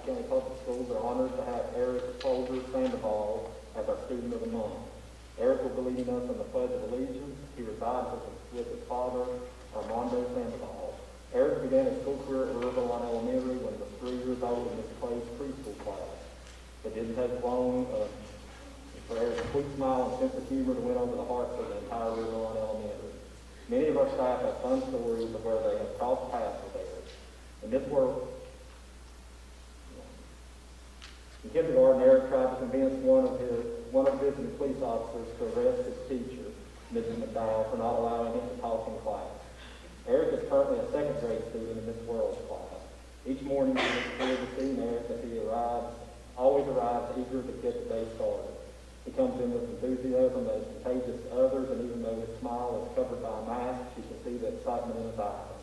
County Public Schools are honored to have Eric Folger Sandoval as our Student of the Month. Eric will be leading us in the Pledge of Allegiance. He resides with his father, Armando Sandoval. Eric began his school career at Riverline Elementary when he was 3 years old in Miss Clay's preschool class. It didn't take long for Eric's sweet smile and sense of humor to win over the hearts of the entire Riverline Elementary. Many of our staff have fun stories of where they have crossed paths with Eric. In this world, in kindergarten, Eric tried to convince one of visiting police officers to arrest his teacher, Mrs. McDowell, for not allowing him to talk in class. Eric is currently a second grade student in this world's class. Each morning we look forward to seeing Eric as he always arrives eager to get the day started. He comes in with enthusiasm that is contagious to others, and even though his smile is covered by a mask, you can see the excitement in his eyes.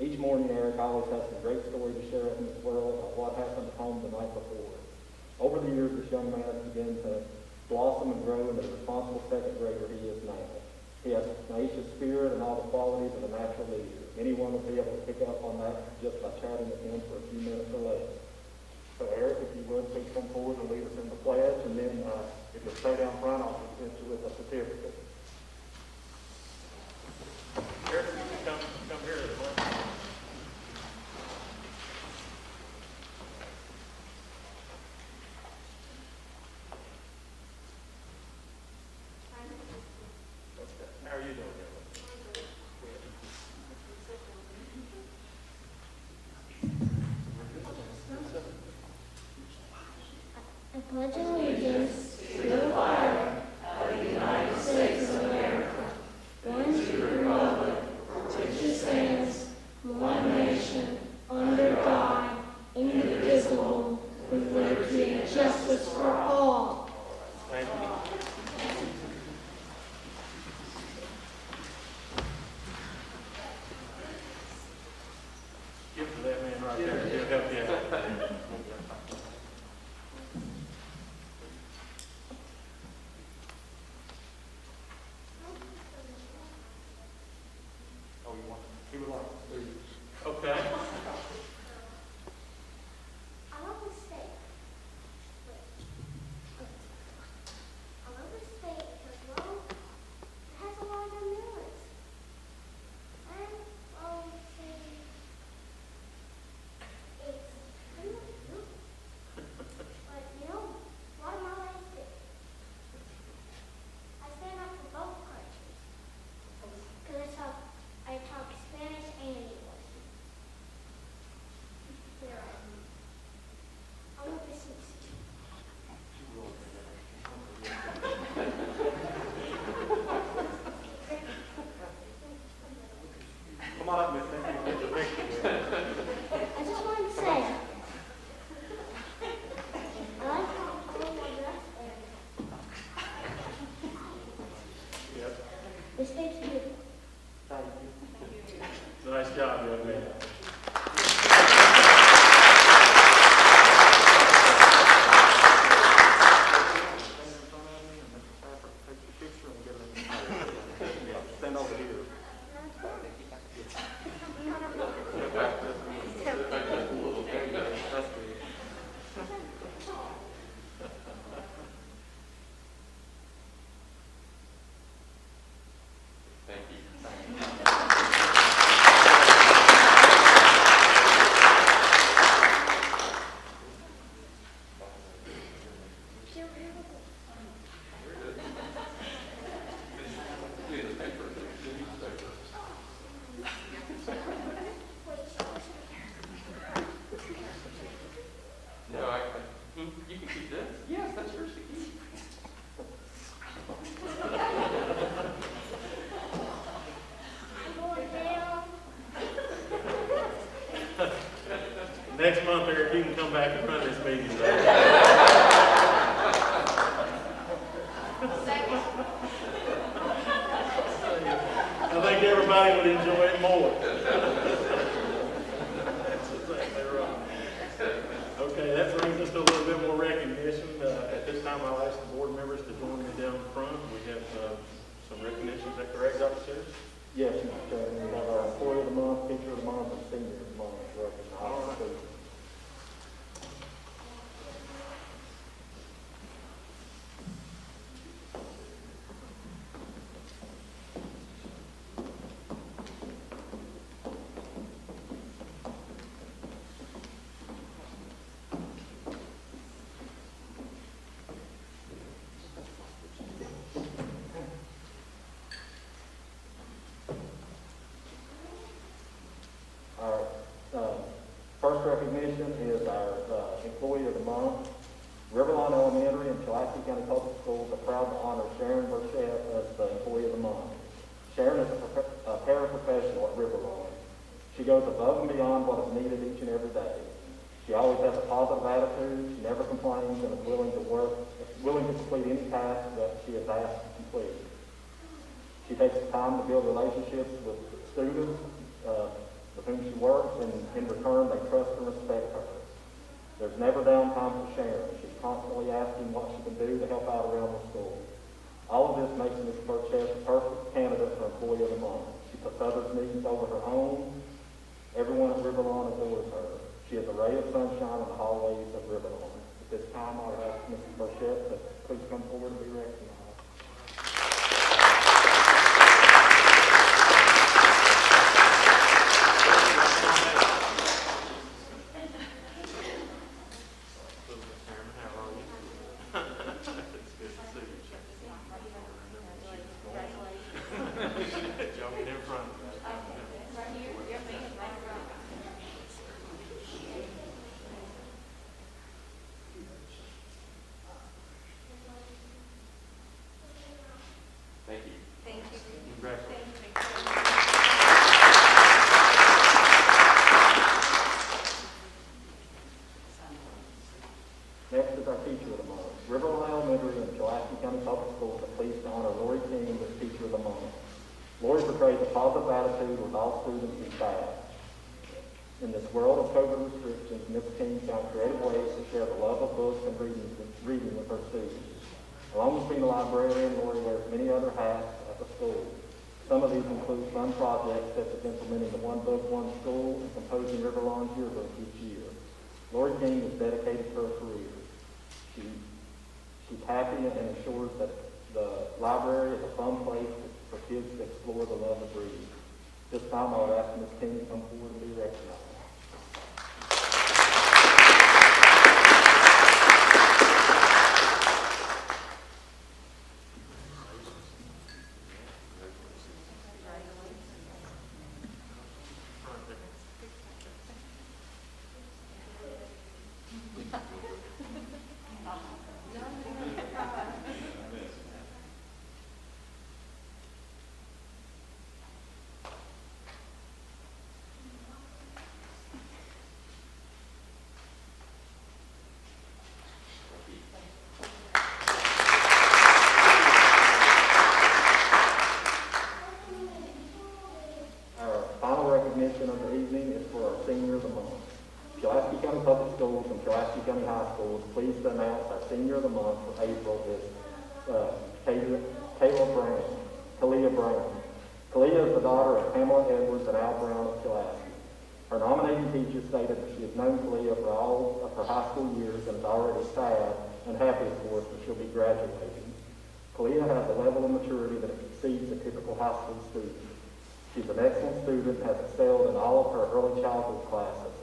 Each morning, Eric always has some great story to share in this world about what happened at home the night before. Over the years, this young man has begun to blossom and grow into the responsible second grader he is now. He has a tenacious spirit and all the qualities of a natural leader. Anyone will be able to pick up on that just by chatting with him for a few minutes or less. So Eric, if you would, please come forward and lead us in the pledge, and then if you'll stay down front, I'll present you with a certificate. Eric, if you can come here as well. How are you doing? I pledge allegiance to the flag of the United States of America, one to the republic, which stands, one nation, under God, indivisible, with liberty and justice for all. Thank you. Give it to that man right there. He'll help you out. Oh, you want? He would like to. Okay. I love the state. I love the state because, well, it has a lot of millers. And, well, see, it's pretty much beautiful. But, you know, what am I like to do? I stand up for both countries. Because I talk Spanish and English. There I want to see. Come on up, Miss Cynthia. Get your picture. I just wanted to say, I like how cool my dress is. Yep. The state's beautiful. Thank you. Nice job, young man. Stand over here. That's good. Thank you. No, you can keep this. Yes, that's yours to keep. Next month, Eric, you can come back and run this meeting. I think everybody would enjoy it more. That's exactly right. Okay, that brings us to a little bit more recognition. At this time, I'll ask the board members to join me down front. We have some recognition. Is that correct, Dr. Sears? Yes, Mr. Chairman. We have our Employee of the Month, Teacher of the Month, and Senior of the Month recognized. Pulaski County Public Schools are proud to honor Sharon Burchett as the Employee of the Month. Sharon is a paraprofessional at Riverline. She goes above and beyond what is needed each and every day. She always has a positive attitude, she never complains, and is willing to complete any task that she is asked to complete. She takes the time to build relationships with students with whom she works, and in return, they trust and respect her. There's never downtime for Sharon. She's constantly asking what she can do to help out around the school. All of this makes Ms. Burchett the perfect candidate for Employee of the Month. She puts others' needs over her own. Everyone at Riverlawn adores her. She is a ray of sunshine in the hallways of Riverlawn. At this time, I'll ask Mrs. Burchett to please come forward and be recognized. Thank you. Thank you. Congratulations. Next is our Teacher of the Month. Riverlawn Elementary and Pulaski County Public Schools are pleased to honor Lori King as Teacher of the Month. Lori portrays a positive attitude with all students and staff. In this world of COVID restrictions, Ms. King found creative ways to share the love of books and reading with her students. Along with being a librarian, Lori wears many other hats at the school. Some of these include fun projects such as implementing the One Book, One School and composing Riverlawn's yearbook each year. Lori King is dedicated to her career. She's happy and ensures that the library is a fun place for kids to explore the love of reading. This time I would ask Ms. King to come forward and be recognized. Recognition of the evening is for our Senior of the Month. Pulaski County Public Schools and Pulaski County High School is pleased to announce our Senior of the Month for April is Kalia Brown. Kalia is the daughter of Pamela Edwards and Al Brown of Pulaski. Her nominating teacher stated that she has known Kalia for all of her high school years and is already sad and happy, of course, that she'll be graduating. Kalia has a level of maturity that exceeds a typical high school student. She's an excellent student and has excelled in all of her early childhood classes.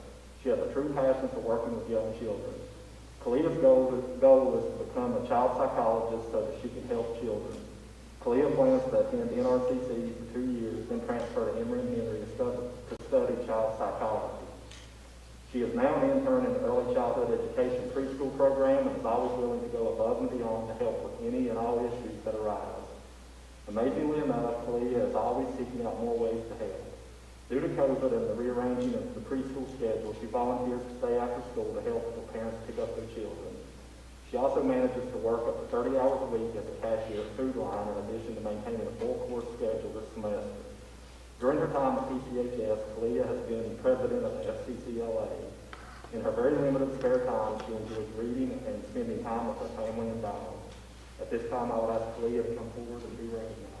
She has a true passion for working with young children. Kalia's goal is to become a child psychologist so that she can help children. Kalia plans to attend NRCC for 2 years, then transfer to Emory and Henry to study child psychology. She is now an intern in the Early Childhood Education preschool program and is always willing to go above and beyond to help with any and all issues that arise. Amazingly enough, Kalia is always seeking out more ways to help. Due to COVID and the rearranging of the preschool schedule, she volunteers to stay after school to help the parents pick up their children. She also manages to work up to 30 hours a week as a cashier at Food Line in addition to maintaining a full-course schedule this semester. During her time at PCPS, Kalia has been president of the FCCLA. In her very limited spare time, she enjoys reading and spending time with her family and dog. At this time, I would ask Kalia to come forward and be recognized.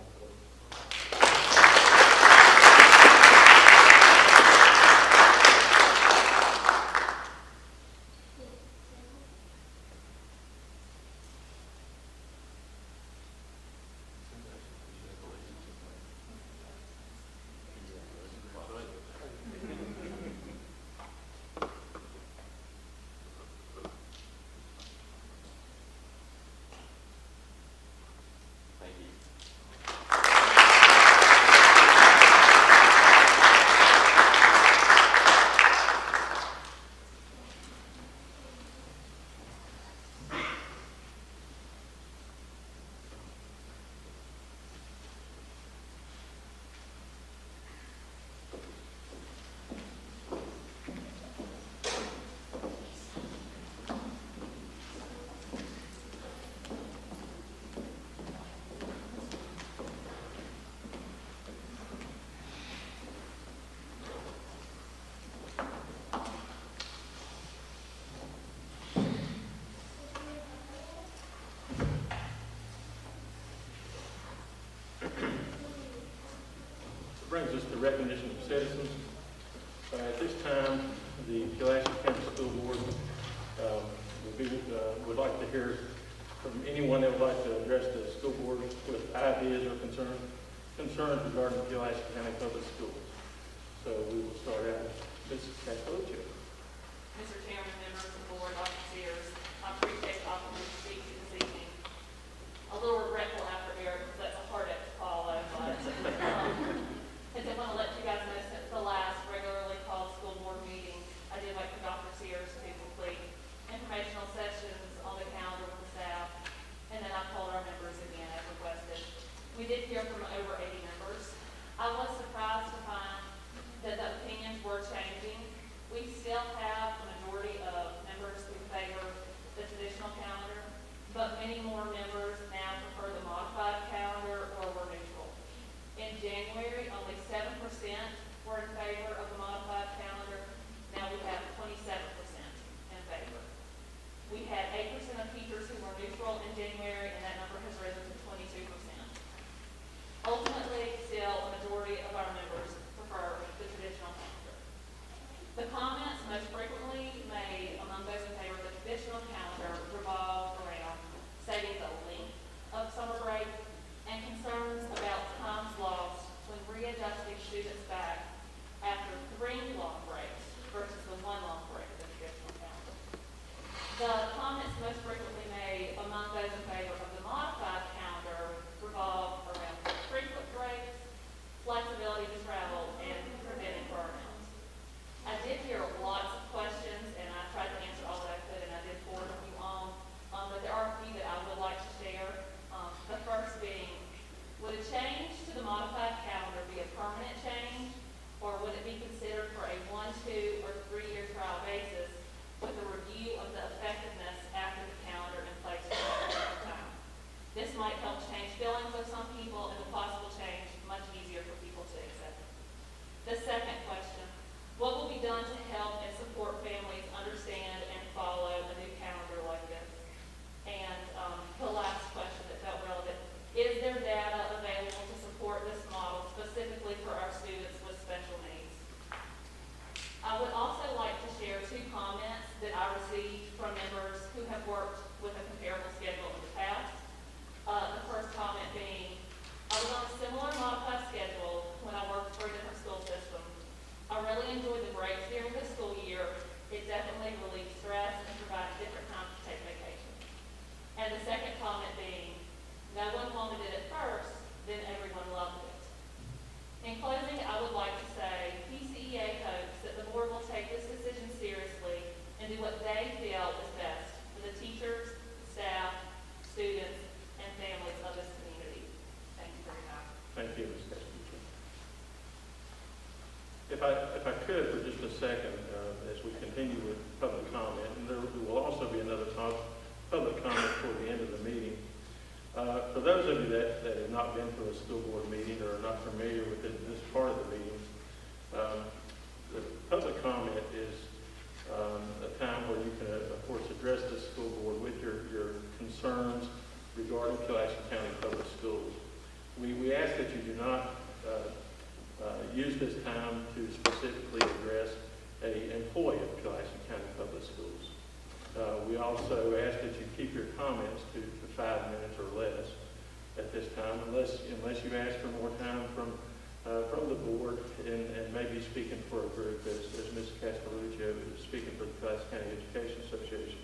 brings us to recognition of citizens. At this time, the Pulaski County School Board would like to hear from anyone that would like to address the school board with ideas or concerns regarding Pulaski County Public Schools. So we will start out with Mrs. Castellucci. Mr. Chairman, members of the board, officers, I appreciate the opportunity to speak to you this evening. A little regretful after Eric, because that's a hard act to follow, but I did want to let you guys know since the last regularly called school board meeting, I did wait for Dr. Sears to complete informational sessions on the calendar with the staff, and then I told our members again as requested. We did hear from over 80 members. I was surprised to find that the opinions were changing. We still have a majority of members who favor the traditional calendar, but many more members now prefer the modified calendar or were neutral. In January, only 7% were in favor of the modified calendar. Now we have 27% in favor. We had 8% of teachers who were neutral in January, and that number has risen to 22%. Ultimately, still a majority of our members prefer the traditional calendar. The comments most frequently made among those in favor of the traditional calendar revolve around saving the length of summer break and concerns about times lost when readjusting students back after 3 long breaks versus the 1 long break of the traditional calendar. The comments most frequently made among those in favor of the modified calendar revolve around frequent breaks, flexibility to travel, and preventing burnout. I did hear lots of questions, and I tried to answer all that I could, and I did forward a few on, but there are a few that I would like to share. The first being, would a change to the modified calendar be a permanent change, or would it be considered for a 1, 2, or 3-year trial basis with a review of the effectiveness after the calendar in place for a period of time? This might help change feelings of some people and the possible change much easier for people to accept. The second question, what will be done to help and support families understand and follow a new calendar like this? And the last question that felt relevant, is there data available to support this model specifically for our students with special needs? I would also like to share 2 comments that I received from members who have worked with a comparable schedule in the past. The first comment being, I was on a similar modified schedule when I worked for a different school system. I really enjoyed the breaks during the school year. It definitely relieved stress and provided different times to take vacation. And the second comment being, no one wanted it at first, then everyone loved it. In closing, I would like to say PCEA hopes that the board will take this decision seriously and do what they feel is best for the teachers, staff, students, and families of this community. Thank you very much. Thank you, Ms. Castellucci. If I could for just a second, as we continue with public comment, and there will also be another public comment toward the end of the meeting. For those of you that have not been to a school board meeting or are not familiar with this part of the meeting, the public comment is a time where you can, of course, address the school board with your concerns regarding Pulaski County Public Schools. We ask that you do not use this time to specifically address an employee of Pulaski County Public Schools. We also ask that you keep your comments to 5 minutes or less at this time, unless you ask for more time from the board and maybe speaking for a group, as Ms. Castellucci is speaking for the Pulaski County Education Association.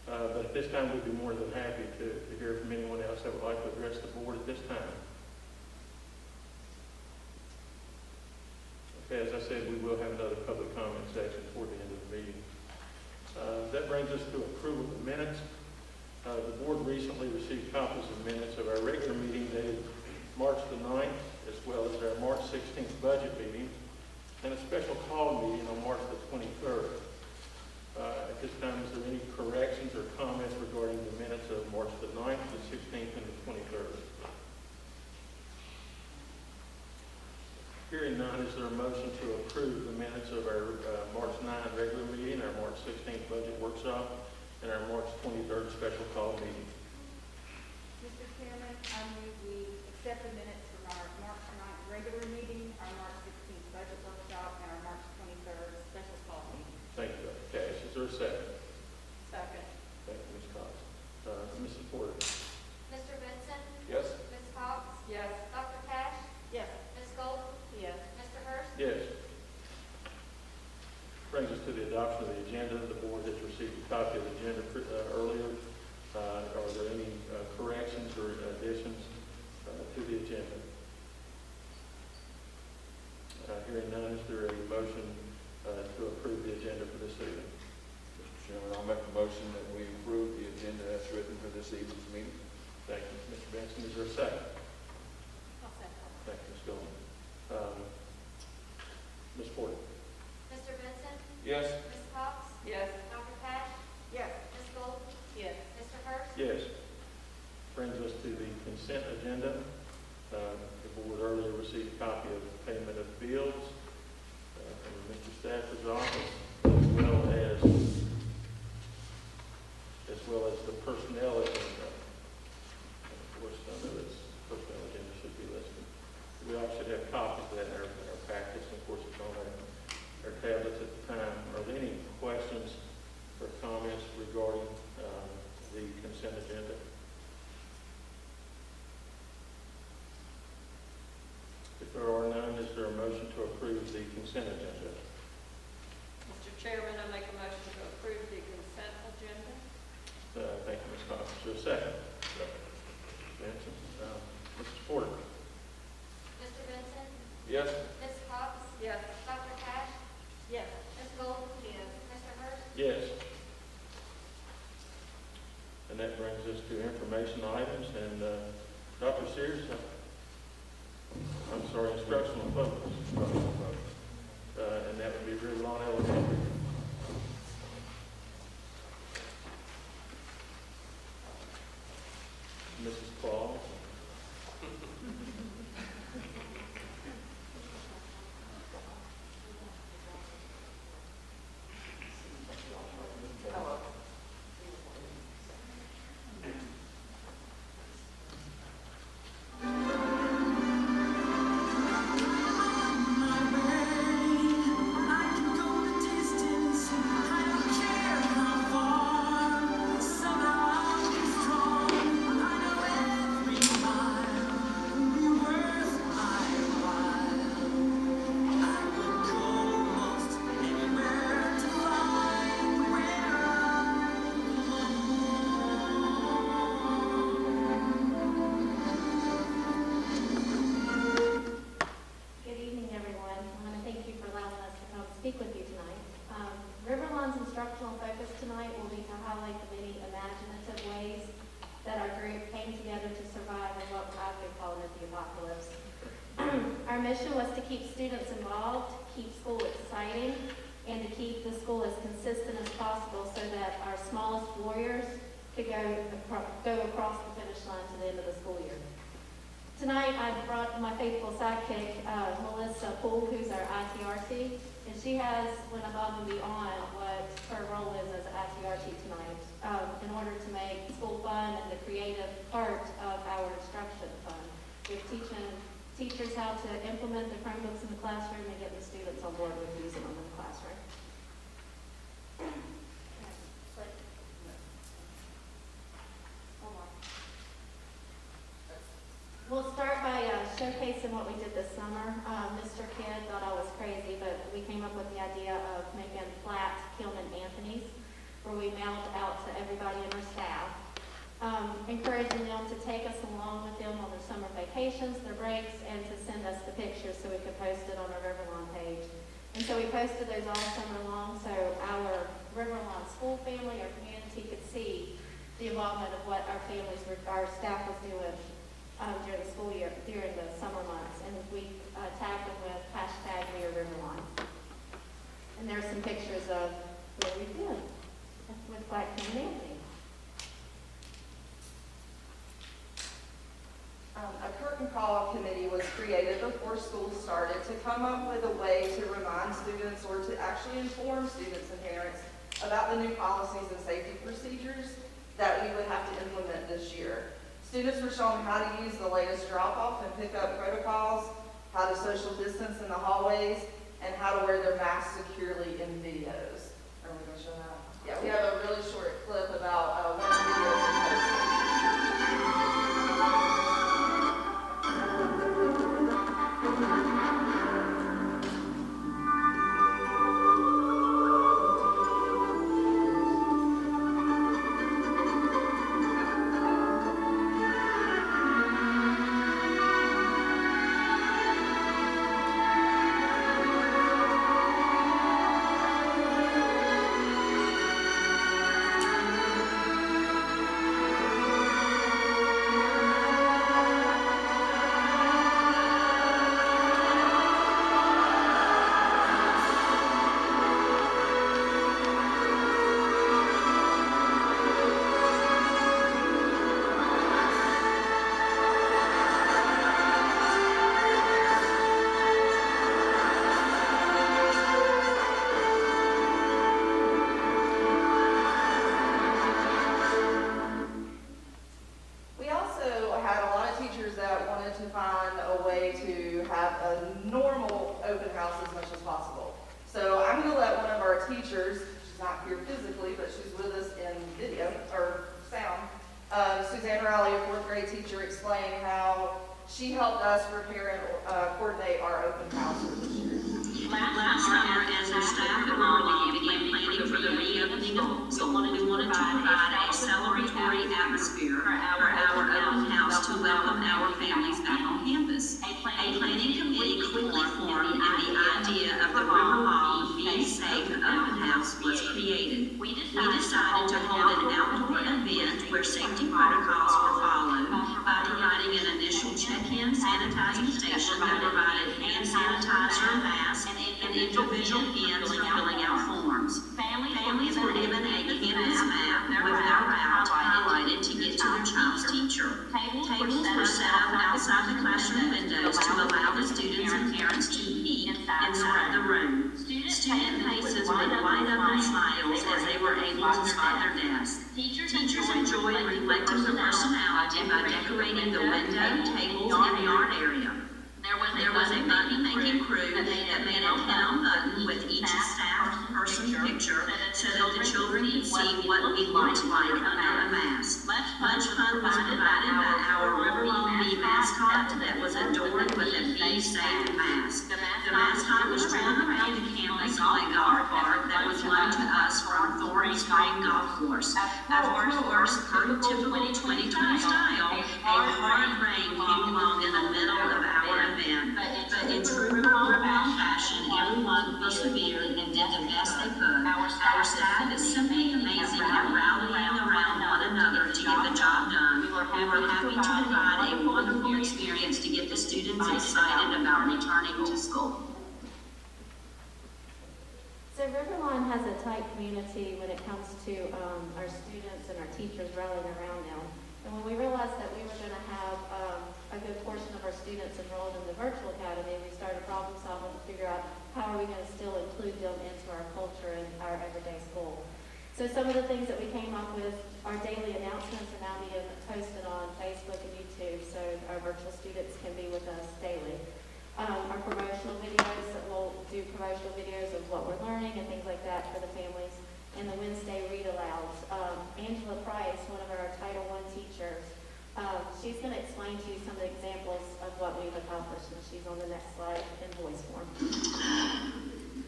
But at this time, we'd be more than happy to hear from anyone else that would like to address the board at this time. Okay, as I said, we will have another public comment section toward the end of the meeting. That brings us to approval of the minutes. The board recently received copies of minutes of our regular meeting dated March the 9th, as well as our March 16th budget meeting, and a special call meeting on March the 23rd. At this time, is there any corrections or comments regarding the minutes of March the 9th, the 16th, and the 23rd? Hearing none, is there a motion to approve the minutes of our March 9th regular meeting, our March 16th budget workshop, and our March 23rd special call meeting? Mr. Chairman, I move we accept the minutes from our March 9th regular meeting, our our March 16th budget workshop and our March 23rd special call meeting. Thank you, Dr. Cash. Is there a second? Second. Thank you, Ms. Cox. Mrs. Porter? Mr. Benson? Yes. Ms. Cox? Yes. Dr. Cash? Yes. Ms. Golden? Yes. Mr. Hurst? Yes. Brings us to the adoption of the agenda. The board has received a copy of the agenda earlier. Are there any corrections or additions to the agenda? Hearing none, is there a motion to approve the agenda for this evening? Mr. Chairman, I'll make a motion that we approve the agenda as written for this evening's meeting. Thank you, Mr. Benson. Is there a second? I'll second. Thank you, Ms. Goldman. Ms. Porter? Mr. Benson? Yes. Ms. Cox? Yes. Dr. Cash? Yes. Ms. Golden? Yes. Mr. Hurst? Yes. Brings us to the consent agenda. The board earlier received a copy of the payment of bills from Mr. Stafford's office, as well as the personnel agenda. Of course, under this personnel agenda should be listed. We all should have copies of that in our packets, and of course, it's on our tablets at the time. Are there any questions or comments regarding the consent agenda? If there are none, is there a motion to approve the consent agenda? Mr. Chairman, I make a motion to approve the consent agenda. Thank you, Ms. Cox. Is there a second? Benson. Mrs. Porter? Mr. Benson? Yes. Ms. Cox? Yes. Dr. Cash? Yes. Ms. Golden? Yes. Mr. Hurst? Yes. And that brings us to information items, and Dr. Sears, instructional focus. And that would be Riverlawn Elementary. Mrs. Claus. Instructional Focus tonight will be to highlight the many imaginative ways that our group came together to survive in what I've been calling it the apocalypse. Our mission was to keep students involved, keep school exciting, and to keep the school as consistent as possible so that our smallest warriors could go across the finish line to the end of the school year. Tonight, I brought my faithful sidekick, Melissa Poole, who's our ITRT, and she has went above and beyond what her role is as an ITRT tonight in order to make school fun and the creative part of our instruction fun. We're teaching teachers how to implement the Chromebooks in the classroom and getting the students on board with using them in the classroom. We'll start by showcasing what we did this summer. Mr. Kidd thought I was crazy, but we came up with the idea of making flat Kilman Anthony's, where we mailed out to everybody in our staff, encouraging them to take us along with them on their summer vacations, their breaks, and to send us the pictures so we could post it on our Riverlawn page. And so we posted those all summer long so our Riverlawn school family, our community could see the involvement of what our staff was doing during the school year, during the summer months, and we tagged them with hashtag We Are Riverlawn. And there's some pictures of what we did with Black Kilman Anthony. A curtain call committee was created before school started to come up with a way to remind students or to actually inform students and parents about the new policies and safety procedures that we would have to implement this year. Students were shown how to use the latest drop-off and pick-up protocols how to social distance in the hallways, and how to wear their masks securely in videos. Are we going to show that? Yeah, we have a really short clip about one of the to find a way to have a normal open house as much as possible. So I'm going to let one of our teachers, she's not here physically, but she's with us in video, or sound, Suzanne Riley, a fourth grade teacher, explain how she helped us prepare and coordinate our open house for this year. Last summer, as our staff at Pulaski began planning for the reopening of schools, we wanted to provide a celebratory atmosphere for our open house to welcome our families back on campus. A planning committee quickly formed, and the idea of the River Hall Be Safe Open House was created. We decided to hold an outdoor event where safety protocols were followed by providing an initial check-in sanitizing station that provided hand sanitizer and masks, and individual pins for filling out forms. Families were given a campus map with our route highlighted to get to their child's teacher. Tables were set up outside the classroom windows to allow the students and parents to peek inside the room. Student faces would light up in smiles as they were able to spot their desks. Teachers enjoyed reflecting their personality by decorating the window, tables, and yard area. There was a button-making crew that made a pin button with each staff person's picture so that the children could see what we looked like under a mask. Much fun was provided by our Riverwalk Bee mascot that was adorned with a Be Safe mask. The mascot was drawn around the campus on a golf cart that was loaned to us from Thorny Spring Golf Course. Of course, per typical 2020 style, a hard rain came along in the middle of our event. But in true Riverwalk fashion, everyone persevered and did the best they could. Our staff is simply amazing at rallying around one another to get the job done. We were happy to provide a wonderful experience to get the students excited about returning to school. So Riverline has a tight community when it comes to our students and our teachers rallying around them. And when we realized that we were going to have a good portion of our students enrolled in the virtual academy, we started problem solving to figure out how are we going to still include them into our culture and our everyday school. So some of the things that we came up with, our daily announcements are now being posted on Facebook and YouTube, so our virtual students can be with us daily. Our promotional videos, that we'll do promotional videos of what we're learning and things like that for the families. And the Wednesday read alouds. Angela Price, one of our Title I teachers, she's going to explain to you some of the examples of what we've accomplished, and she's on the next slide in voice form.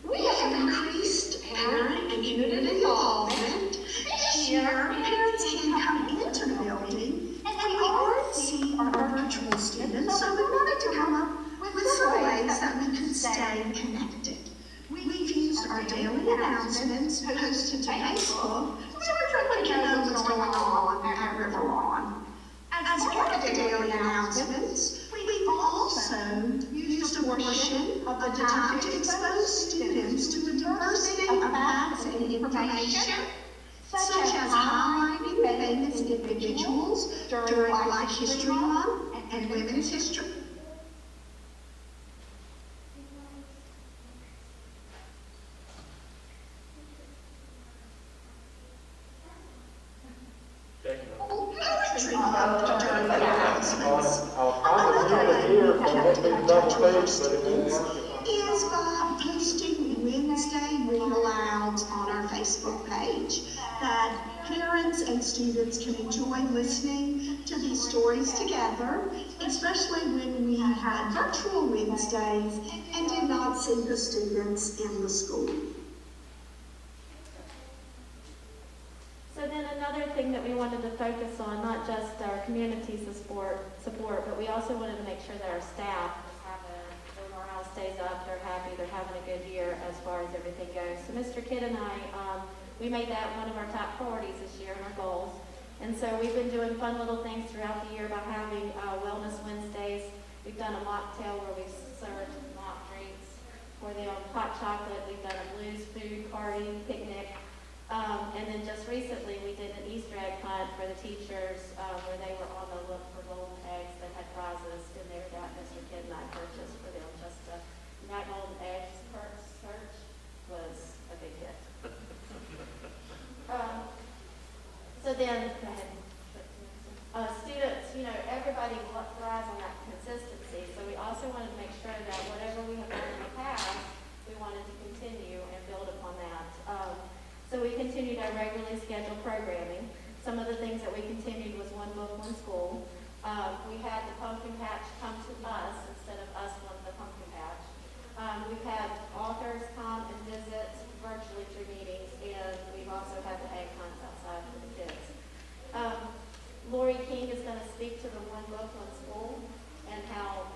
We have increased parent and unit involvement. This year, parents can come into the building, and we already see our virtual students, so we wanted to come up with some ways that we could stay connected. We've used our daily announcements posted to Facebook so everyone can know what's going on at Riverlawn. As part of the daily announcements, we've also used a portion of the time to expose students to a diversity of facts and information, such as highlighting famous individuals during Black History Month and Women's History. I'll probably here, have so to it won't be touch double with our page, but it won't students work. is by posting Wednesday read-alouds on our Facebook page that parents and students can enjoy listening to these stories together, especially when we had virtual Wednesdays and did not see the students in the school. So then another thing that we wanted to focus on, not just our community support, but we also wanted to make sure that our staff is having, their morale stays up, they're happy, they're having a good year as far as everything goes. So Mr. Kidd and I, we made that one of our top priorities this year in our goals. And so we've been doing fun little things throughout the year by having Wellness Wednesdays. We've done a mocktail where we've served mock drinks for them, hot chocolate. We've done a blues food party, picnic. And then just recently, we did an Easter egg hunt for the teachers where they were on the look for golden eggs that had prizes in there that Mr. Kidd and I purchased for them. Just that golden eggs search was a big hit. So then, go ahead. Students, you know, everybody thrives on that consistency. So we also wanted to make sure that whatever we have done in the past, we wanted to continue and build upon that. So we continued our regularly scheduled programming. Some of the things that we continued was One Book, One School. We had the pumpkin patch come to us instead of us going to the pumpkin patch. We've had authors come and visit virtually through meetings, and we've also had the egg hunts outside for the kids. Lori King is going to speak to the One Book, One School and how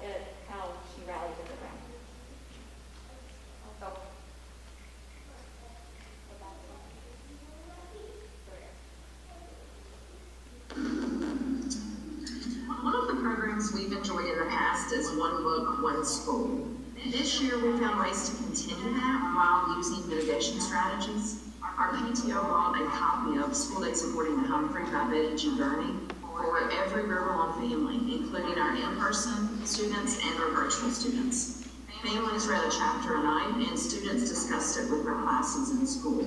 she rallied it around. One of the programs we've enjoyed in the past is One Book, One School. This year, we found ways to continue that while using mitigation strategies. Our PTO bought a copy of School Day Supporting the Hungry by Betty G. Gurney for every Riverlawn family, including our in-person students and our virtual students. Families read a chapter a night, and students discussed it with their classes in school.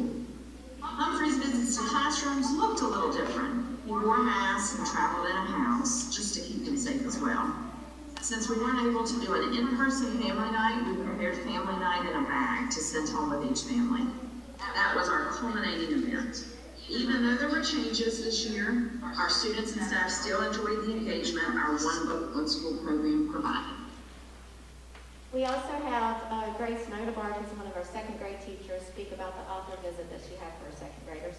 Humphrey's visits to classrooms looked a little different. He wore masks and traveled in a house just to keep them safe as well. Since we weren't able to do an in-person family night, we prepared family night in a bag to send home with each family. That was our culminating event. Even though there were changes this year, our students and staff still enjoyed the engagement our One Book, One School program provided. We also have Grace Notabark, who's one of our second grade teachers, speak about the author visit that she had for her second graders.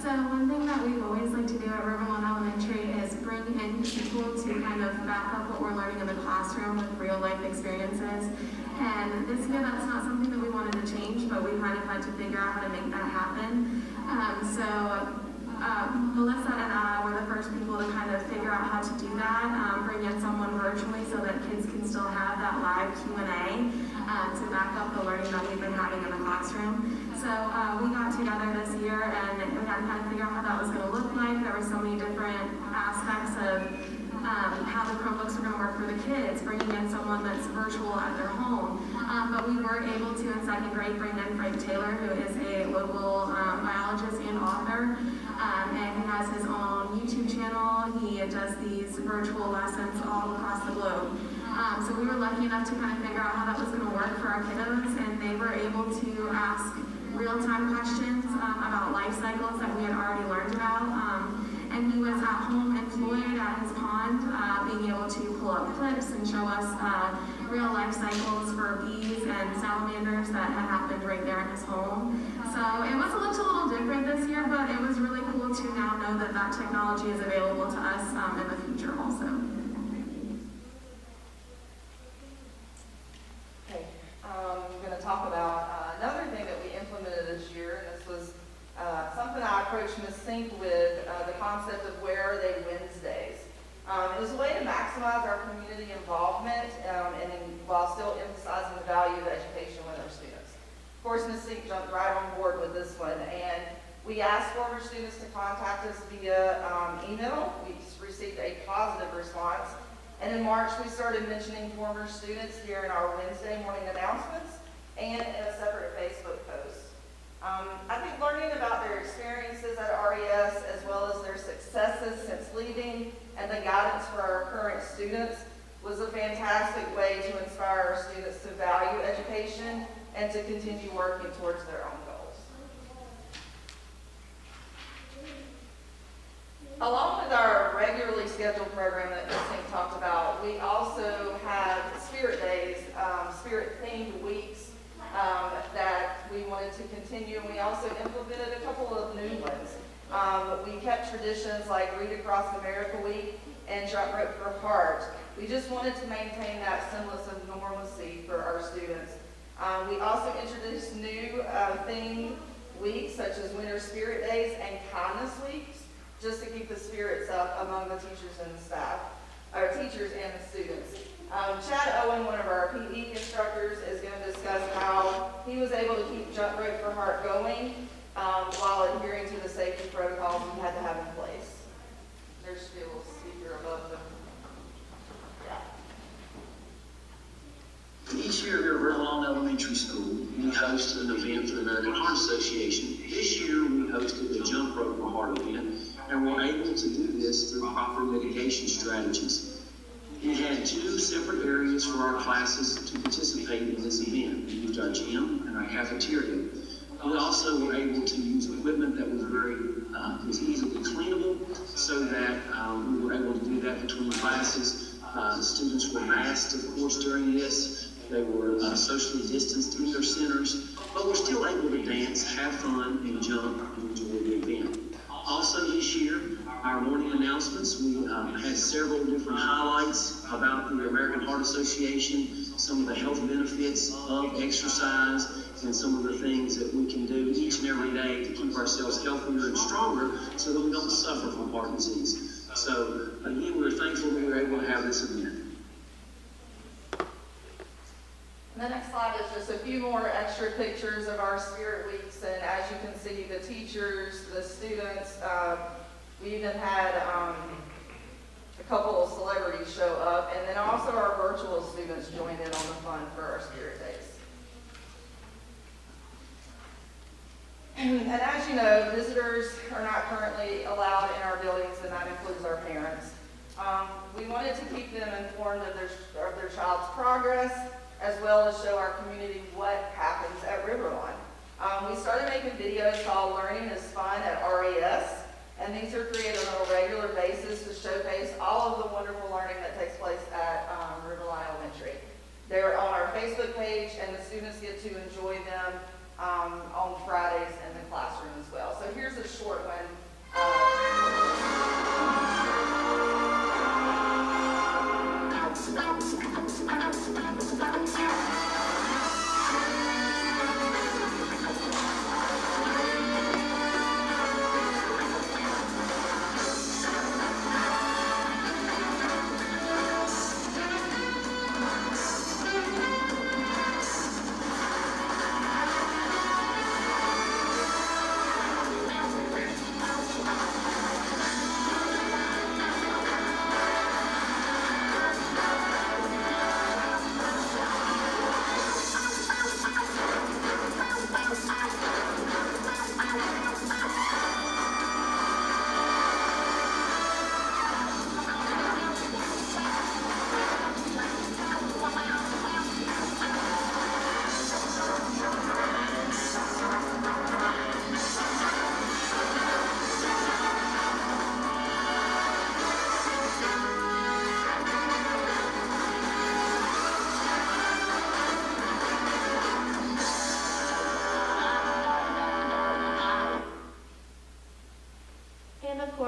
So one thing that we've always liked to do at Riverlawn Elementary is bring in people to kind of back up what we're learning in the classroom with real life experiences. And this year that's not something that we wanted to change, but we kind of had to figure out how to make that happen. Melissa and I were the first people to kind of figure out how to do that, bring in someone virtually so that kids can still have that live Q&A to back up the learning that we've been having in the classroom. So we got together this year and we had to kind of figure out how that was going to look like. There were so many different aspects of how the Chromebooks are going to work for the kids, bringing in someone that's virtual at their home. But we were able to, in second grade, bring in Frank Taylor, who is a local biologist and author. And he has his own YouTube channel. He does these virtual lessons all across the globe. So we were lucky enough to kind of figure out how that was going to work for our kiddos, and they were able to ask real-time questions about life cycles that we had already learned about. And he was at home in Floyd at his pond, being able to pull up clips and show us real life cycles for bees and salamanders that had happened right there in his home. So it was looked a little different this year, but it was really cool to now know that that technology is available to us in the future also. Okay, I'm going to talk about another thing that we implemented this year, and this was something I approached Ms. Sink with, the concept of Where Are They Wednesdays. It was a way to maximize our community involvement while still emphasizing the value of education with our students. Of course, Ms. Sink jumped right on board with this one, and we asked former students to contact us via email. We received a positive response. And in March, we started mentioning former students during our Wednesday morning announcements and in a separate Facebook post. I think learning about their experiences at RES as well as their successes since leaving and and the guidance for our current students was a fantastic way to inspire our students to value education and to continue working towards their own goals. Along with our regularly scheduled program that Christine talked about, we also had Spirit Days, Spirit-themed weeks that we wanted to continue, and we also implemented a couple of new ones. We kept traditions like Read Across America Week and Jump Rope for Heart. We just wanted to maintain that semblance of normalcy for our students. We also introduced new themed weeks such as Winter Spirit Days and Kindness Weeks, just to keep the spirits up among the teachers and the staff, our teachers and the students. Chad Owen, one of our PE instructors, is going to discuss how he was able to keep Jump Rope for Heart going while adhering to the safety protocols we had to have in place. There's still a speaker above them. Yeah. Each year here at Riverlawn Elementary School, we host an event for the American Heart Association. This year we hosted the Jump Rope for Heart event, and we're able to do this through proper mitigation strategies. We had 2 separate areas for our classes to participate in this event. We used our gym and our cafeteria. We also were able to use equipment that was was easily cleanable, so that we were able to do that between classes. The students were masked, of course, during this. They were socially distanced in their centers, but we're still able to dance, have fun, and jump and enjoy the event. Also this year, our morning announcements, we had several different highlights about the American Heart Association, some of the health benefits of exercise, and some of the things that we can do each and every day to keep ourselves healthier and stronger so that we don't suffer from heart disease. So again, we're thankful that we were able to have this event. The next slide is just a few more extra pictures of our Spirit Weeks, and as you can see, the teachers, the students, we even had a couple of celebrities show up, and then also our virtual students joined in on the fun for our Spirit Days. And as you know, visitors are not currently allowed in our buildings, and that includes our parents. We wanted to keep them informed of their child's progress, as well as show our community what happens at Riverlawn. We started making videos called Learning is Fun at RES, and these are created on a regular basis to showcase all of the wonderful learning that takes place at Riverlawn Elementary. They're on our Facebook page, and the students get to enjoy them on Fridays in the classroom as well. So here's a short one.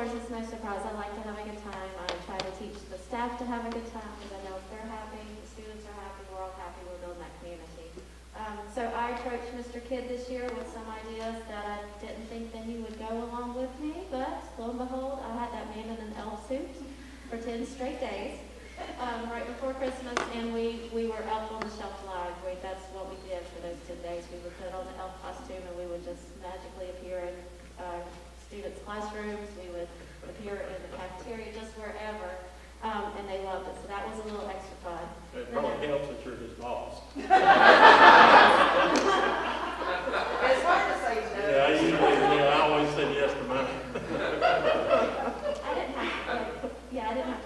It's no surprise. I like to have a good time. I try to teach the staff to have a good time because I know if they're happy, the students are happy, we're all happy, we're building that community. So I approached Mr. Kidd this year with some ideas that I didn't think that he would go along with me, but lo and behold, I had that man in an elf suit for 10 straight days right before Christmas, and we were Elf on the Shelf Live. That's what we did for those 10 days. We would put on the elf costume and we would just magically appear in students' classrooms. We would appear in the cafeteria, just wherever, and they loved it. So that was a little extra fun. It probably helps that you're his boss. It's hard to say no. Yeah, I always said yes to mine. I didn't have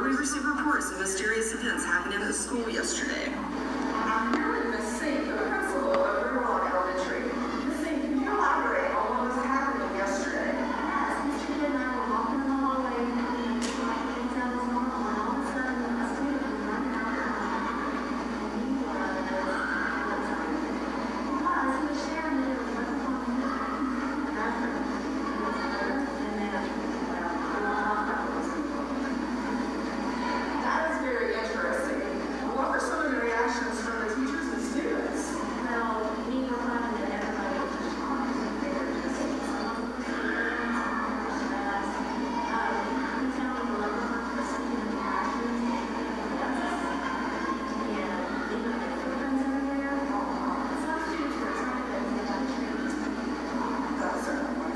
we received reports of mysterious events happening at school yesterday. I'm here with Ms. Sink, the principal of Riverwalk Elementary. Ms. Sink, can you elaborate on what was happening yesterday? Yes, Mr. Kid and I were walking in the hallway, and like things out was normal, and all of a sudden, a student was running out the hall. And he was sharing it, it was like on his bathroom. And then, That is very interesting. What were some of the reactions from the teachers and students? well, we were finding that everybody was just shocked. They were just, some of them were scared, some of them were stressed. We found the level of person in the classroom, and even if the friends everywhere, some students were excited that they got treated. That's certainly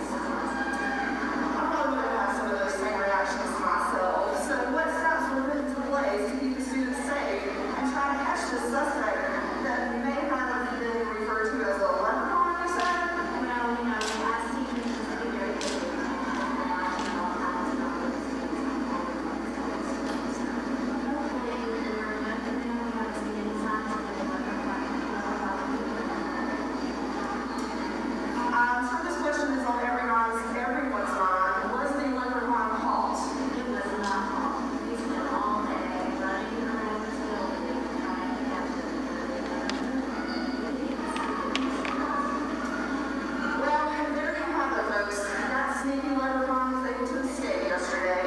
I probably would have had some of those same reactions myself. So what steps were put into place to keep the students safe and try to catch the suspect that may have been referred to as a leprechaun, you said? Well, you know, I see things just be very good. Hopefully, we're nothing new, we haven't seen any signs of it, but So this question is on everyone's mind. Was the leprechaun caught? it was not all. We spent all day running around this building trying to catch it. Well, there you have it, folks. That sneaky leprechaun was able to escape yesterday.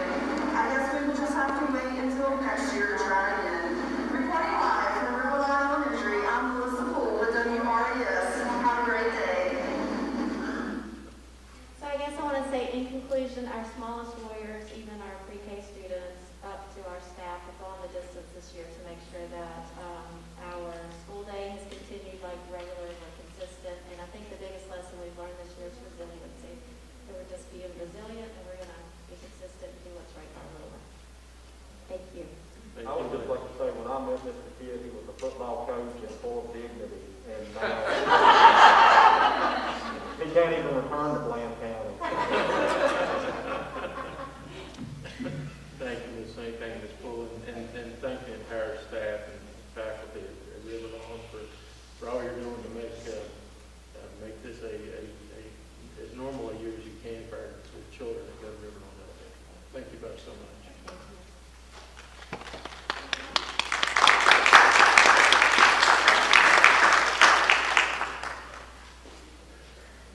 I guess we will just have to wait until next year to try again. Reporting live from Riverwalk Elementary, I'm Melissa Poole with WRES. Have a great day. So I guess I want to say, in conclusion, our smallest warriors, even our pre-K students, up to our staff, have gone the distance this year to make sure that our school day has continued like regular and we're consistent. And I think the biggest lesson we've learned this year is resiliency. So we're just being resilient, and we're going to be consistent and do what's right by our little one. Thank you. Thank I would you. just like to say, when I met Mr. Kidd, he was a football coach and full of dignity, and he can't even return to Bland County. Thank you, Ms. Sink, thank you, Ms. Pullen, and thank the entire staff and faculty at Riverwalk for all you're doing to make this as normal a year as you can for the children that go to Riverwalk Elementary. Thank you both so much.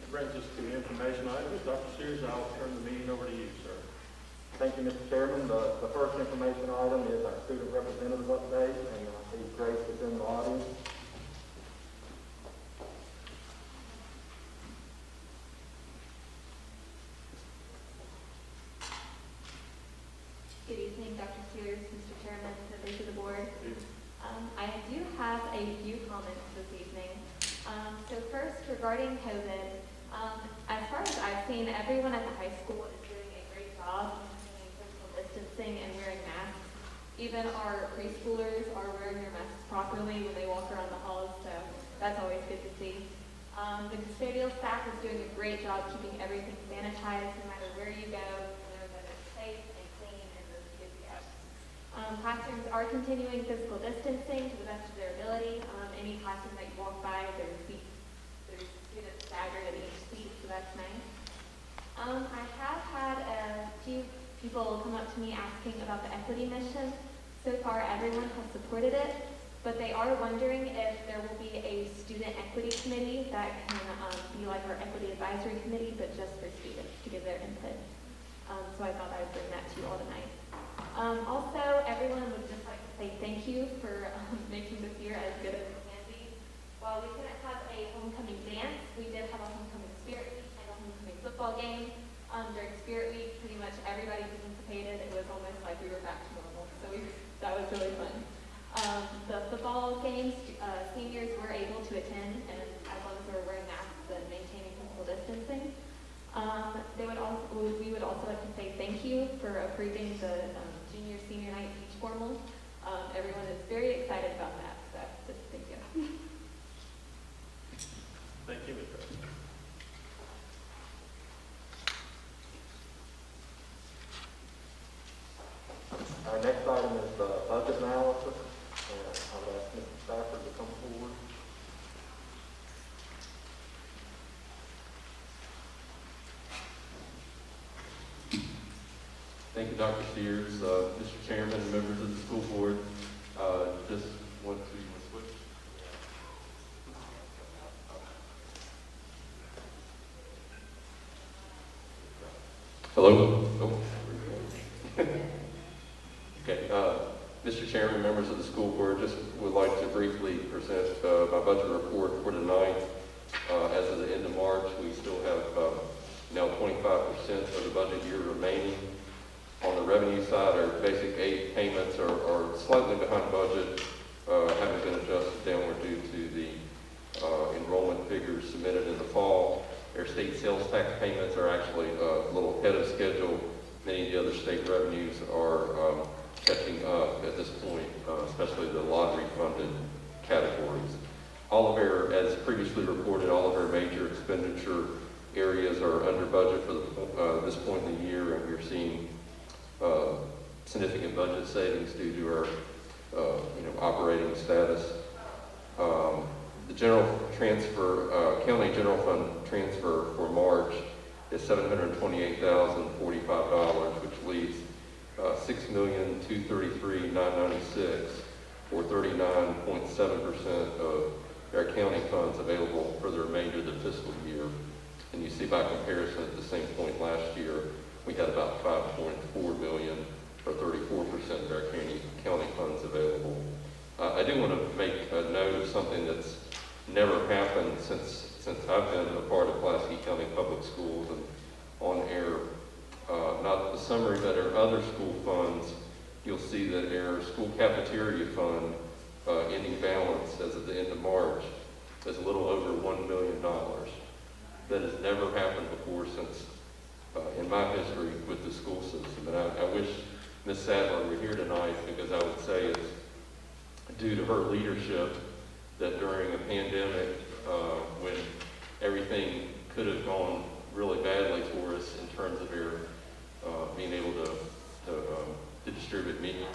That brings us to the information items. Dr. Sears, I'll turn the meeting over to you, sir. Thank you, Mr. Chairman. The first information item is our student representative update, and I see Grace is in the audience. Good evening, Dr. Sears, Mr. Chairman, members of the board. I do have a few comments this evening. So first, regarding COVID, as far as I've seen, everyone at the high school is doing a great job maintaining social distancing and wearing masks. Even our preschoolers are wearing their masks properly when they walk around the halls, so that's always good to see. The custodial staff is doing a great job keeping everything sanitized no matter where you go, know that it's safe and clean and those kids go. Classrooms are continuing physical distancing to the best of their ability. Any classroom that you walk by, there's students staggered at each seat, so that's nice. I have had a few people come up to me asking about the equity mission. So far, everyone has supported it, but they are wondering if there will be a student equity committee that can be like our equity advisory committee, but just for students to give their input. So I thought I would bring that to you all tonight. Also, everyone would just like to say thank you for making this year as good as it can be. While we couldn't have a homecoming dance, we did have a homecoming spirit week and a homecoming football game. During Spirit Week, pretty much everybody participated. It was almost like we were back to normal, so that was really fun. The football games, seniors were able to attend, and as long as they were wearing masks and maintaining physical distancing. We would also like to say thank you for approving the junior senior night beach formal. Everyone is very excited about that, so just thank you. Thank you, Ms. President. Our next item is budget analysis, and I'll ask Mr. Stafford to come forward. Thank you, Dr. Sears, Mr. Chairman, and members of the school board. Just want to switch. Hello? Oh. Okay. Mr. Chairman, members of the school board, just would like to briefly present my budget report for tonight. As of the end of March, we still have now 25% of the budget year remaining. On the revenue side, our basic aid payments are slightly behind budget, having been adjusted downward due to the enrollment figures submitted in the fall. Our state sales tax payments are actually a little ahead of schedule. Many of the other state revenues are catching up at this point, especially the lottery-funded categories. All of our, as previously reported, all of our major expenditure areas are under budget for this point in the year, and we're seeing significant budget savings due to our operating status. The general transfer, county general fund transfer for March is $728,045, which leaves $6,233,996, or 39.7% of our county funds available for the remainder of the fiscal year. And you see by comparison at the same point last year, we had about $5.4 million, or 34% of our county funds available. I do want to make a note of something that's never happened since I've been a part of Pulaski County Public Schools and on air. Not the summary, but our other school funds, you'll see that our school cafeteria fund ending balance as of the end of March is a little over $1 million. That has never happened before since in my history with the school system. And I wish Ms. Sadler were here tonight, because I would say it's due to her leadership that during a pandemic, when everything could have gone really badly for us in terms of our being able to distribute meals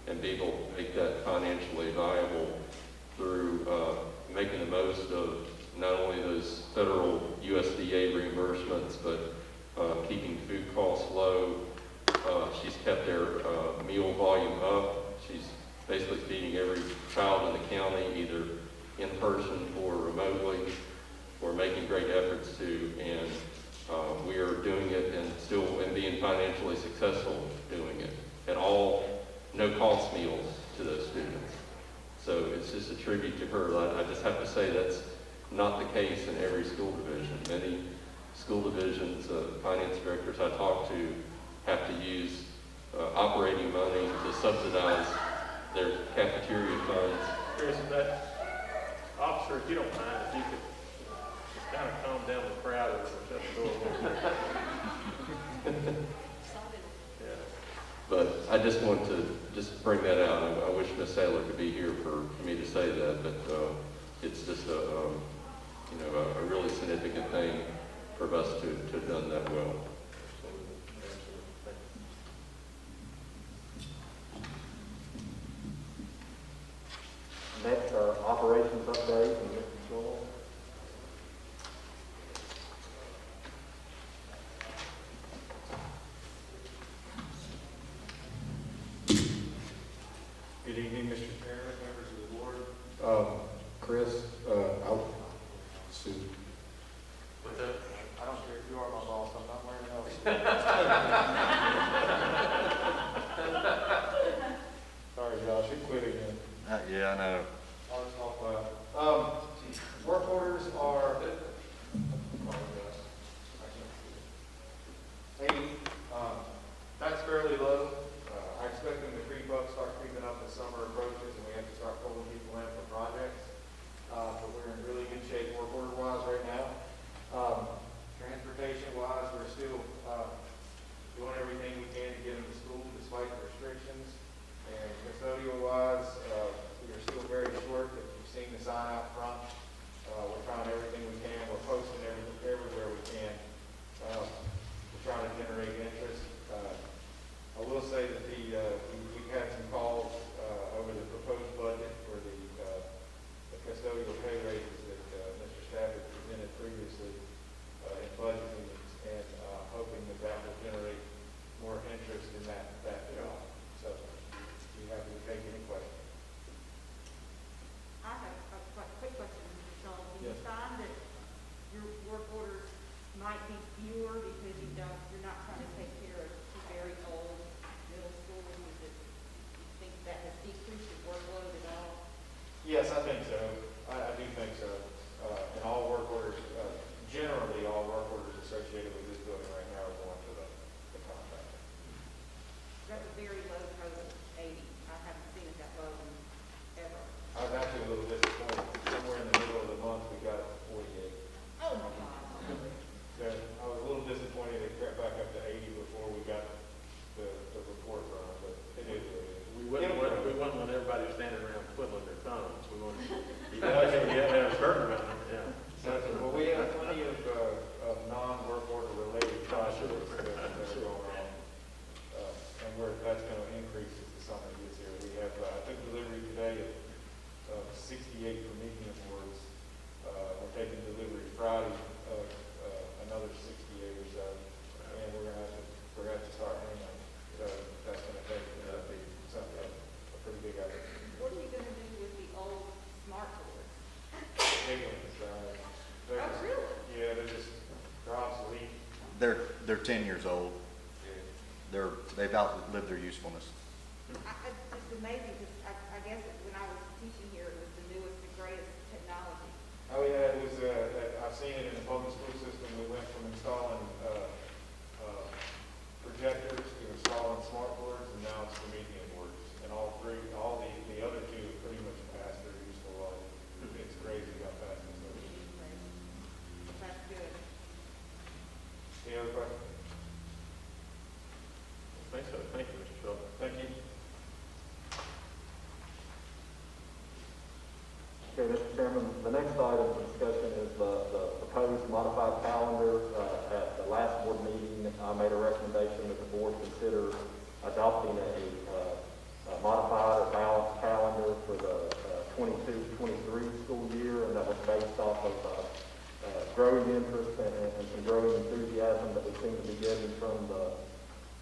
and be able to make that financially viable through making the most of not only those federal USDA reimbursements, but keeping food costs low. She's kept their meal volume up. She's basically feeding every child in the county, either in person or remotely. We're making great efforts to, and we are doing it and being financially successful doing it. And all no-cost meals to those students. So it's just a tribute to her. I just have to say that's not the case in every school division. Many school divisions, finance directors I talk to have to use operating money to subsidize their cafeteria funds. Chris, that officer, if you don't mind, if you could just kind of calm down the crowd or shut the door a little bit. Yeah. But I just want to just bring that out. I wish Ms. Sadler could be here for me to say that, but it's just a really significant thing for us to have done that well. Next, our operations update, and Mr. Joel. Good evening, Mr. Chairman, members of the board. Chris, Sue. What's that? I don't care if you are my boss, I'm not wearing else. Sorry, Josh, you quit again. Yeah, I know. I'll just talk about it. Work orders are, that's fairly low. I expect them to creep up, start creeping up as summer approaches, and we have to start pulling people in for projects. But we're in really good shape work order wise right now. Transportation wise, we're still doing everything we can to get them to school despite the restrictions. And custodial wise, we are still very Yes, I think so. I do think so. And all work orders, generally, all work orders associated with this building right now are going to the contractor. That's a very low total, 80. I haven't seen it that low ever. I was actually a little disappointed. Somewhere in the middle of the month, we got 48. Oh, my God. So I was a little disappointed it crept back up to 80 before we got the report run, but it is what it is. We wouldn't want everybody standing around twiddling their thumbs. We want, you Yeah. have to have a certain amount, yeah. Well, we have plenty of non-work order related projects that are going on. And that's going to increase as the summer gets here. We have, I took delivery today of 68 Promethean boards. We're taking delivery Friday of another 68 or so. And we're going to have to start hanging. So that's going to take something, a pretty big effort. What are you going to do with the old smart boards? Big ones. Oh, really? Yeah, they're obsolete. They're 10 years old. Yeah. They've outlived their usefulness. It's just amazing because I guess when I was teaching here, it was the newest and greatest technology. Oh, yeah, it was, I've seen it in the public school system. We went from installing projectors to installing smart boards, and now it's Promethean boards. And all the other two have pretty much passed their useful life. It's crazy how fast it's moving. That's good. Any other questions? I think so. Thank you, Mr. Schultz. Thank you. Okay, Mr. Chairman, the next item for discussion is the proposed modified calendar. At the last board meeting, I made a recommendation that the board consider adopting a modified or balanced calendar for the 22-23 school year, and that was based off of growing interest and some growing enthusiasm that we seem to be getting from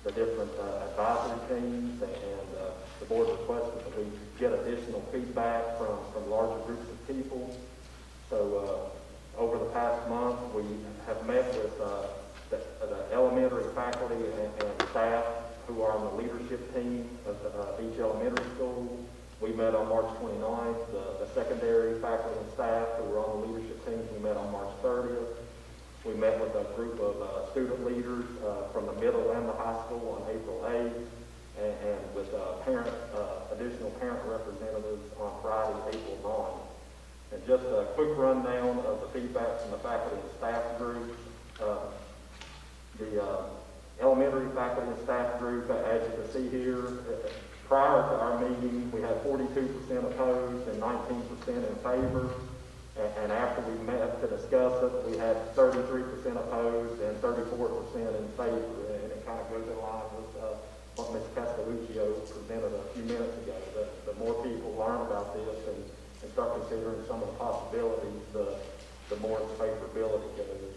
the different advisory teams, and the board requested that we get additional feedback from larger groups of people. So over the past month, we have met with the elementary faculty and staff who are on the leadership team of each elementary school. We met on March 29th. The secondary faculty and staff who were on the leadership teams, we met on March 30th. We met with a group of student leaders from the middle and the high school on April 8th, and with additional parent representatives on Friday, April 9th. And just a quick rundown of the feedback from the faculty and staff groups. The elementary faculty and staff group, as you can see here, prior to our meeting, we had 42% opposed and 19% in favor. And after we met to discuss it, we had 33% opposed and 34% in favor. And it kind of goes in line with what Ms. Castelluccio presented a few minutes ago. The more people learn about this and start considering some of the possibilities, the more its favorability goes.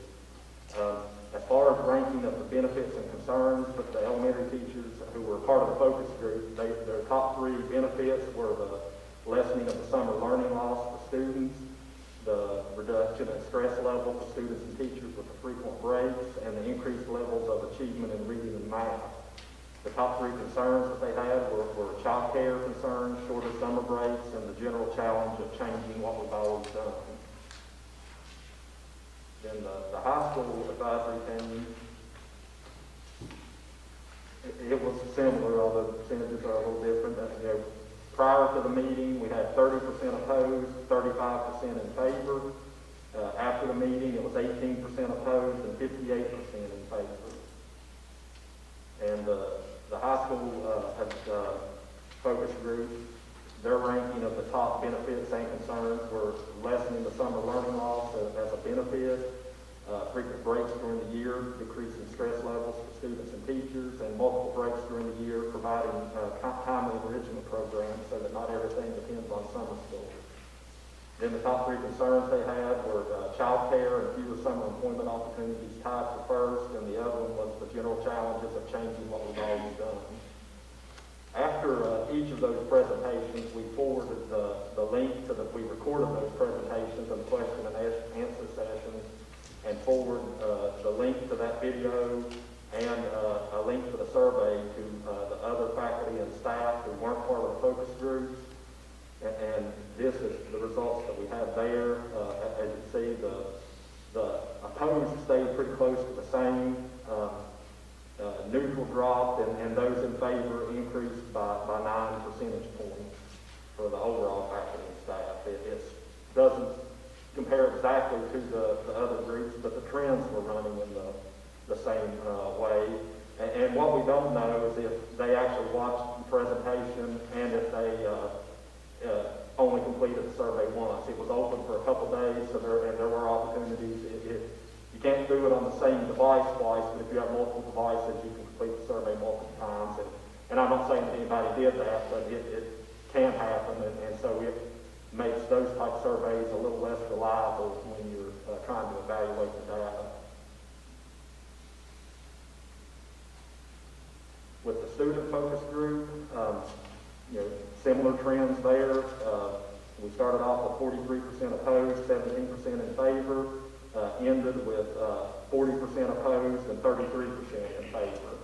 As far as ranking of the benefits and concerns with the elementary teachers who were part of the focus group, their top three benefits were the lessening of the summer learning loss for students, the reduction in stress level for students and teachers with the frequent breaks, and the increased levels of achievement in reading and math. The top three concerns that they had were child care concerns, shorter summer breaks, and the general challenge of changing what we've always done. Then the high school advisory team, it was similar, although the percentages are a little different. Prior to the meeting, we had 30% opposed, 35% in favor. After the meeting, it was 18% opposed and 58% in favor. And the high school focus group, their ranking of the top benefits and concerns were lessening the summer learning loss as a benefit, frequent breaks during the year, decreasing stress levels for students and teachers, and multiple breaks during the year, providing timely enrichment programs so that not everything depends on summer school. Then the top three concerns they had were child care and fewer summer employment opportunities tied for first, and the other one was the general challenges of changing what we've always done. After each of those presentations, we forwarded the link to we recorded those presentations and question and answer sessions, and forward the link to that video and a link to the survey to the other faculty and staff who weren't part of the focus groups. And this is and if they only completed the survey once. It was open for a couple days, so there were opportunities. You can't do it on the same device twice, but if you have multiple devices, you can complete the survey multiple times. And I'm not saying that anybody did that, but it can happen, and so it makes those type of surveys a little less reliable when you're trying to evaluate the data. With the student focus group, similar trends there. We started off with 43% opposed, 17% in favor, ended with 40% opposed and 33% in favor.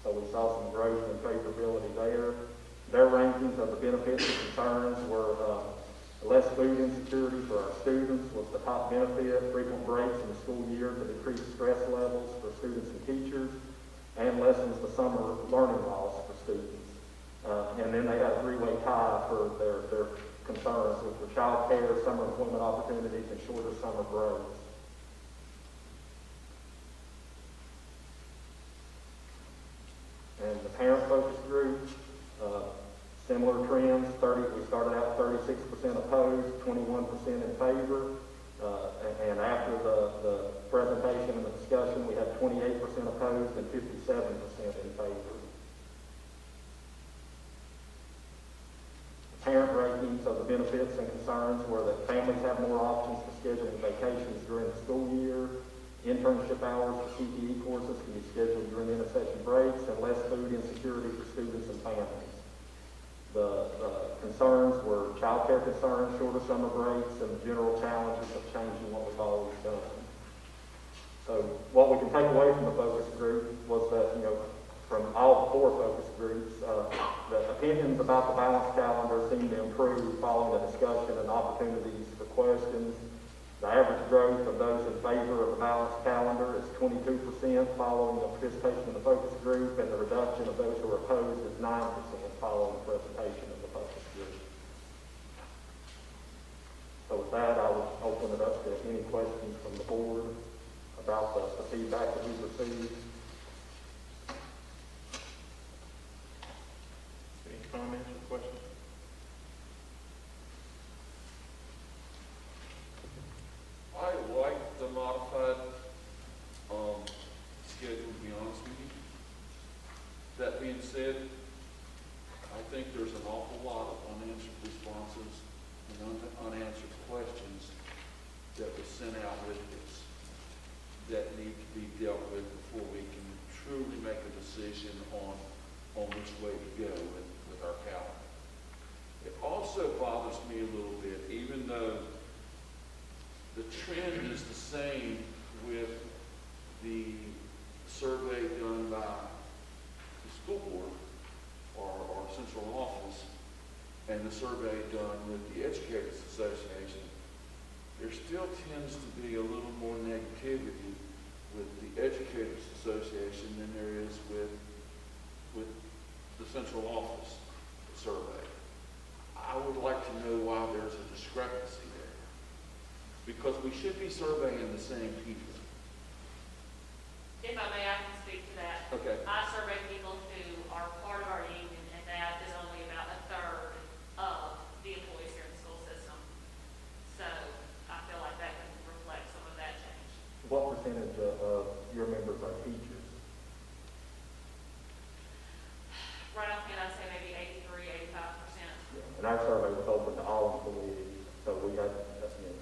So we saw some growth in favorability there. Their rankings of the benefits and concerns were less food insecurity for our students was the top benefit, frequent breaks in the school year to decrease stress levels for students and teachers, and lessens the summer learning loss for students. And then they had a three-way tie for their concerns, which were child care, summer employment opportunities, and shorter summer breaks. And the parent focus group, similar trends. We started out 36% opposed, 21% in favor, and after the presentation and the discussion, we had 28% opposed and 57% in favor. The parent rankings of the benefits and concerns were that families have more options for scheduling vacations during the school year. Internship hours for CTE courses can be scheduled during intersection breaks, and less food insecurity for students and families. The concerns were child care concerns, shorter summer breaks, and the general challenges of changing what we've always done. So what we can take away from the focus group was that, from all the 4 focus groups, the opinions about the balanced calendar seemed to improve following the discussion and opportunities for questions. The average growth of those in favor of the balanced calendar is 22% following the participation of the focus group, and the reduction of those who are opposed is 9% following the presentation of the focus group. So with that, I would open it up to any questions from the board about the feedback that we've received. Any comments or questions? I like the modified schedule, to be honest with you. That being said, I think there's an awful lot of unanswered responses and unanswered questions that were sent out with this that need to be dealt with before we can truly make a decision on which way to go with our calendar. It also bothers me a little bit, even though the trend is the same with the survey done by the school board or central office and the survey done with the Educators Association. There still tends to be a little more negativity with the Educators Association than there is with the central office survey. I would like to know why there's a discrepancy there. Because we should be surveying the same people. If I may, I can speak to that. Okay. I survey people who are part of our union, and that is only about a third of the employees here in the school system. So I feel like that can reflect some of that change. What percentage of your members are teachers? Right off the bat, I'd say maybe 83, 85%. And our survey was open to all employees, so we had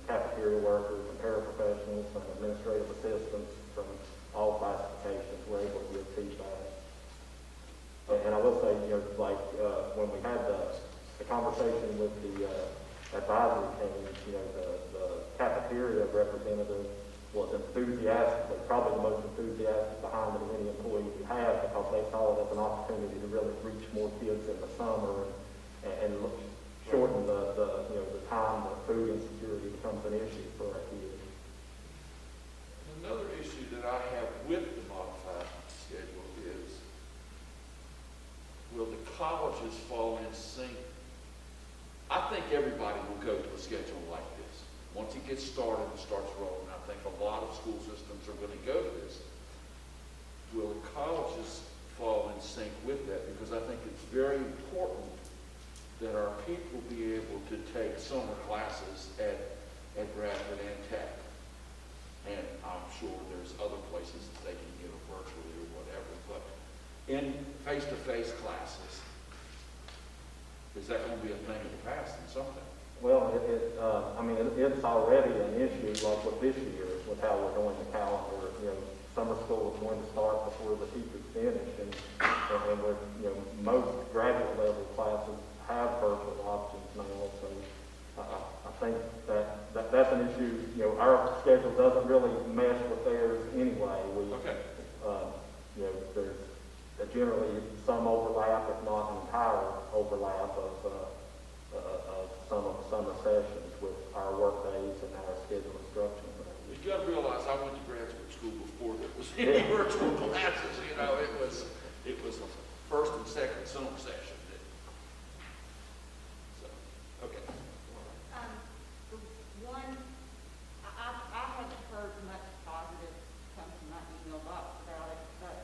cafeteria workers and paraprofessionals and administrative assistants from all classifications were able to give feedback. And I will say, when we had the conversation with the advisory team, the cafeteria representative was enthusiastically, probably the most enthusiastic behind it of any employee we had, because they saw it as an opportunity to really reach more kids in the summer and shorten the time that food insecurity becomes an issue for our kids. Another issue that I have with the modified schedule is, will the colleges fall in sync? I think everybody will go to a schedule like this. Once it gets started and starts rolling, I think a lot of school systems are going to go to this. Will the colleges fall in sync with that? Because I think it's very important people be able to take summer classes at Bradford and Tech? And I'm sure there's other places that they can get it virtually or whatever, but in face-to-face classes, is that going to be a thing of the past and something? Well, it's already an issue, like with this year, with how we're doing the calendar. Summer school is going to start before the teachers finish, and we're, most graduate level classes have virtual options now, so I think that's an issue. Our schedule doesn't really mesh with theirs anyway. Okay. There's generally some overlap, if not an entire overlap of some of the summer sessions with our work days and our scheduled instruction. You got to realize I went to graduate school before there was any virtual classes. It was a first and second summer session. So, okay. I haven't heard much positive come to my email box about it, but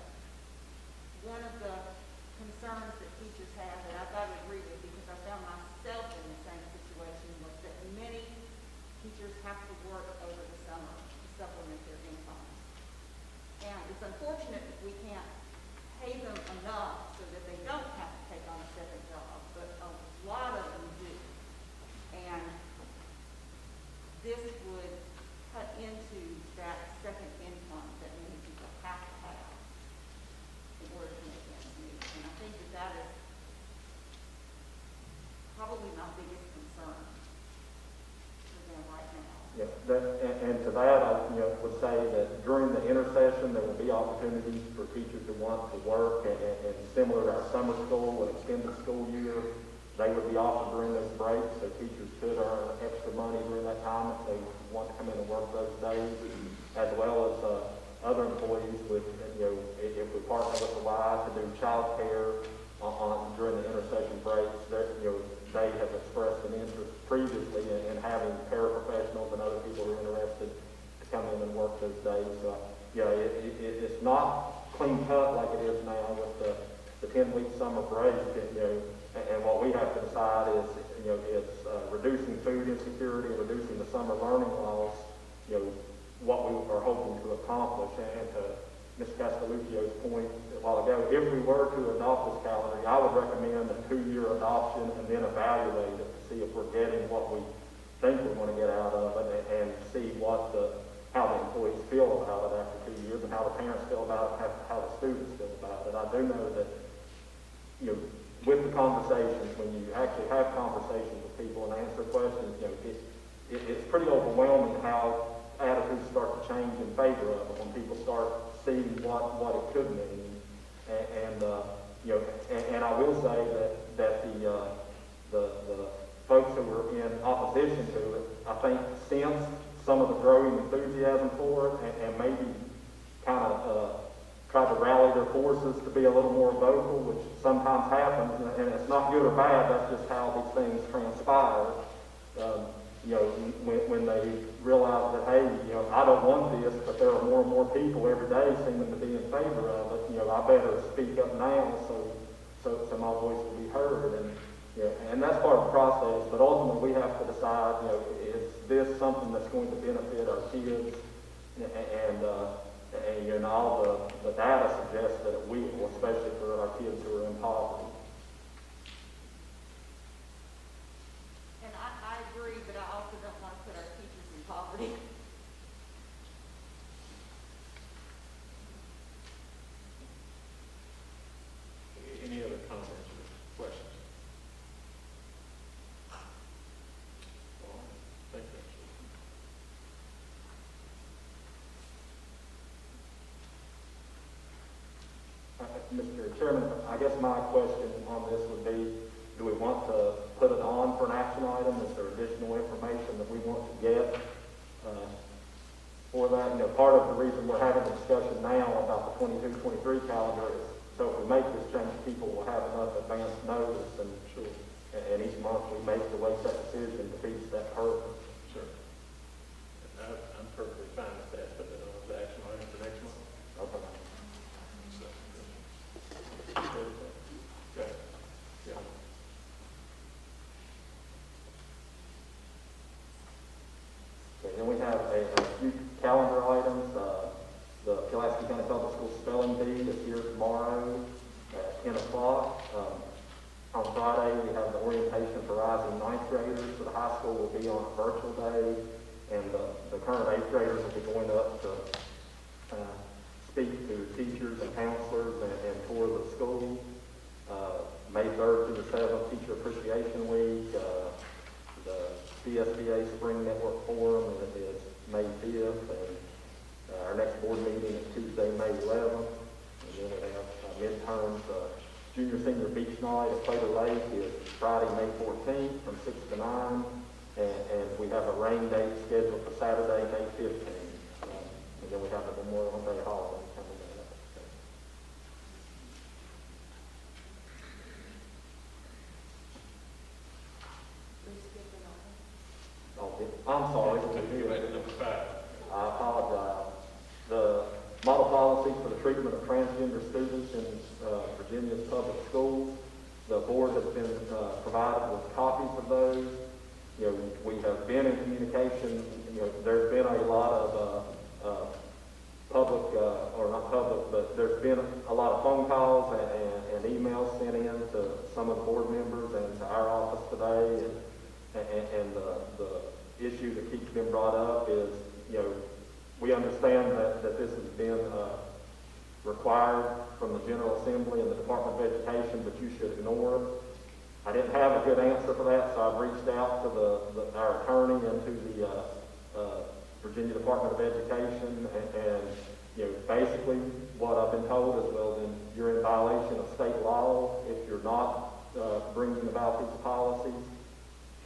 one of the concerns that teachers have that I would agree with, because I found myself in the same situation, was that many teachers have to work over the summer to supplement their income. And it's unfortunate that we can't pay them enough so that they don't have to take on a second job, but a lot of them do. And this would cut into that second income that many people have to have in order to make ends meet. And I think that is probably my biggest concern for them right now. Yeah, and to that, I would say that during the intersession, there will be opportunities for teachers who want to work, and similar to our summer school, an extended school year, they would be offered during those breaks, so teachers could earn extra money during that time if they want to come in and work those days, as well as other employees with, if we partner with the Y to do child care during the intersession breaks, they have expressed an interest previously in having paraprofessionals and other people who are interested to come in and work those days. So, it's not clean cut like it is now with the 10-week summer break. And what we have to decide is, it's reducing food insecurity, reducing the summer learning loss, what we are hoping to accomplish. And to Ms. Castelluccio's point a while ago, if we were to adopt this calendar, I would recommend a 2-year adoption and then evaluate it to see if we're getting what we think we're going to get out of it, and see how the employees feel about it after 2 years, and how the parents feel about it, how the students feel about it. I do know that, with the conversations, when you actually have conversations with people and answer questions, it's pretty overwhelming how attitudes start to change in favor of it when people start seeing what it could mean. And I will say that the folks who are in opposition to it, I think, sense some of the growing enthusiasm for it, and maybe kind of try to rally their forces to be a little more vocal, which sometimes happens, and it's not good or bad, that's just how these things transpire. When they realize that, hey, I don't want this, but there are more and more people every day seeming to be in favor of it, I better speak up now so my voice will be heard. And that's part of the process, but ultimately we have to decide, is this something that's going to benefit our kids? And all the data suggests that it will, especially for our kids who are in poverty. And I agree, but I also don't want to put our teachers in poverty. Any other comments or questions? Well, thank you. Mr. Chairman, I guess my question on this would be, do we want to put it on for an action item? Is there additional information that we want to get for that? Part of the reason we're having a discussion now about the 22-23 calendar is so if we make this change, people will have enough advance notice, and each month we make the way that decision defeats that purpose. Sure. I'm perfectly fine with that, put that on the action item for next month. Okay. Okay. Yeah. Friday, we have the orientation for rising ninth graders. So the high school will be on a virtual day, and the current eighth graders will be going up to speak to teachers and counselors and tour the school. May 3rd through the 7th, Teacher Appreciation Week. The Vspa Spring Network Forum is May 5th, and our next board meeting is Tuesday, May 11th. And then we have midterms. Junior Senior Beach Night at Crater Lake is Friday, May 14th from 6 to 9. And we have a rain date scheduled for Saturday, May 15th. And then we have the Memorial Day holiday coming up. I'm sorry. I apologize. The model policies for the treatment of transgender students in Virginia's public schools. The board has been provided with copies of those. You know, we have been in communication. You know, there's been a lot of public, or not public, but there's been a lot of phone calls and emails sent in to some of the board members and to our office today. And the issue that keeps being brought up is, you know, we understand that this has been required from the General Assembly and the Department of Education, but you should ignore it. I didn't have a good answer for that, so I've reached out to our attorney and to the Virginia Department of Education, and you know, basically what I've been told is, well, then you're in violation of state law if you're not bringing about these policies.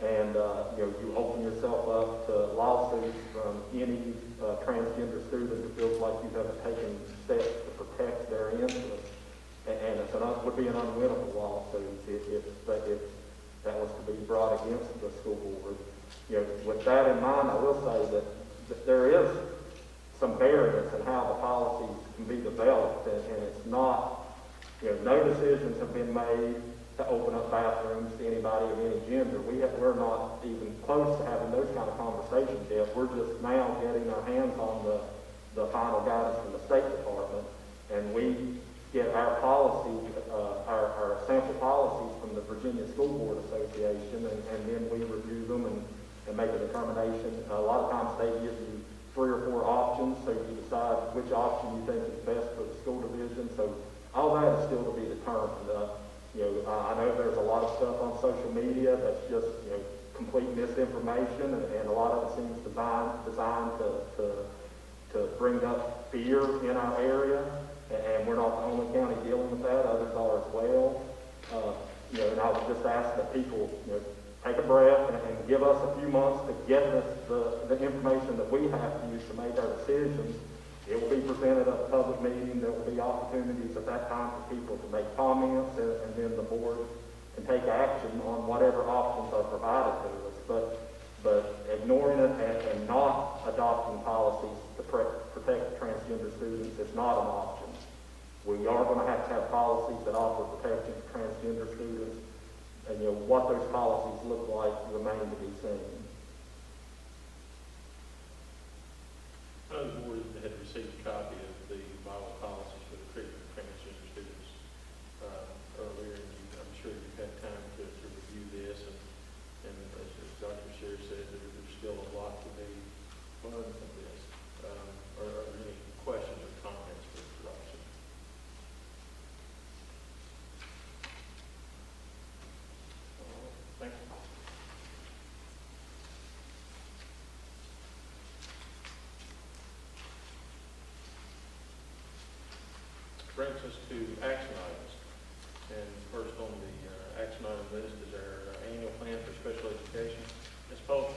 And, you know, you open yourself up to lawsuits from any transgender student who feels like you haven't taken steps to protect their interests. And it would be an unwinnable lawsuit if that was to be brought against the school board. You know, with that in mind, I will say that there is some variance in how the policies can be developed, and it's not, you know, no decisions have been made to open up bathrooms to anybody of any gender. We're not even close to having those kind of conversations yet. We're just now getting our hands on the final guidance from the State Department, and we get our policy, our sample policies from the Virginia School Board Association, and then we review them and make a determination. A lot of times they give you 3 or 4 options, so you decide which option you think is best for the school division. So all that is still to be determined. You know, I know there's a lot of stuff on social media that's just, you know, complete misinformation, and a lot of it seems designed to bring up fear in our area, and we're not the only county dealing with that. Others are as well. You know, and I would just ask that people, you know, take a breath and give us a few months to get us the information that we have to use to make our decisions. It will be presented at a public meeting. There will be opportunities at that time for people to make comments, and then the board can take action on whatever options are provided to us. But ignoring it and not adopting policies to protect transgender students is not an option. We are going to have policies that offer protection for transgender students, and you know what those policies look like remain to be seen. The board had received a copy of the model policies for the treatment of transgender students earlier, and I'm sure you've had time to review this, and as Dr. Sherry said, there's still a lot to be learned from this. Are there any questions or comments for the direction? Thank you. Brings us to action items. And first on the action item list is our annual plan for special education. Ms. Polk.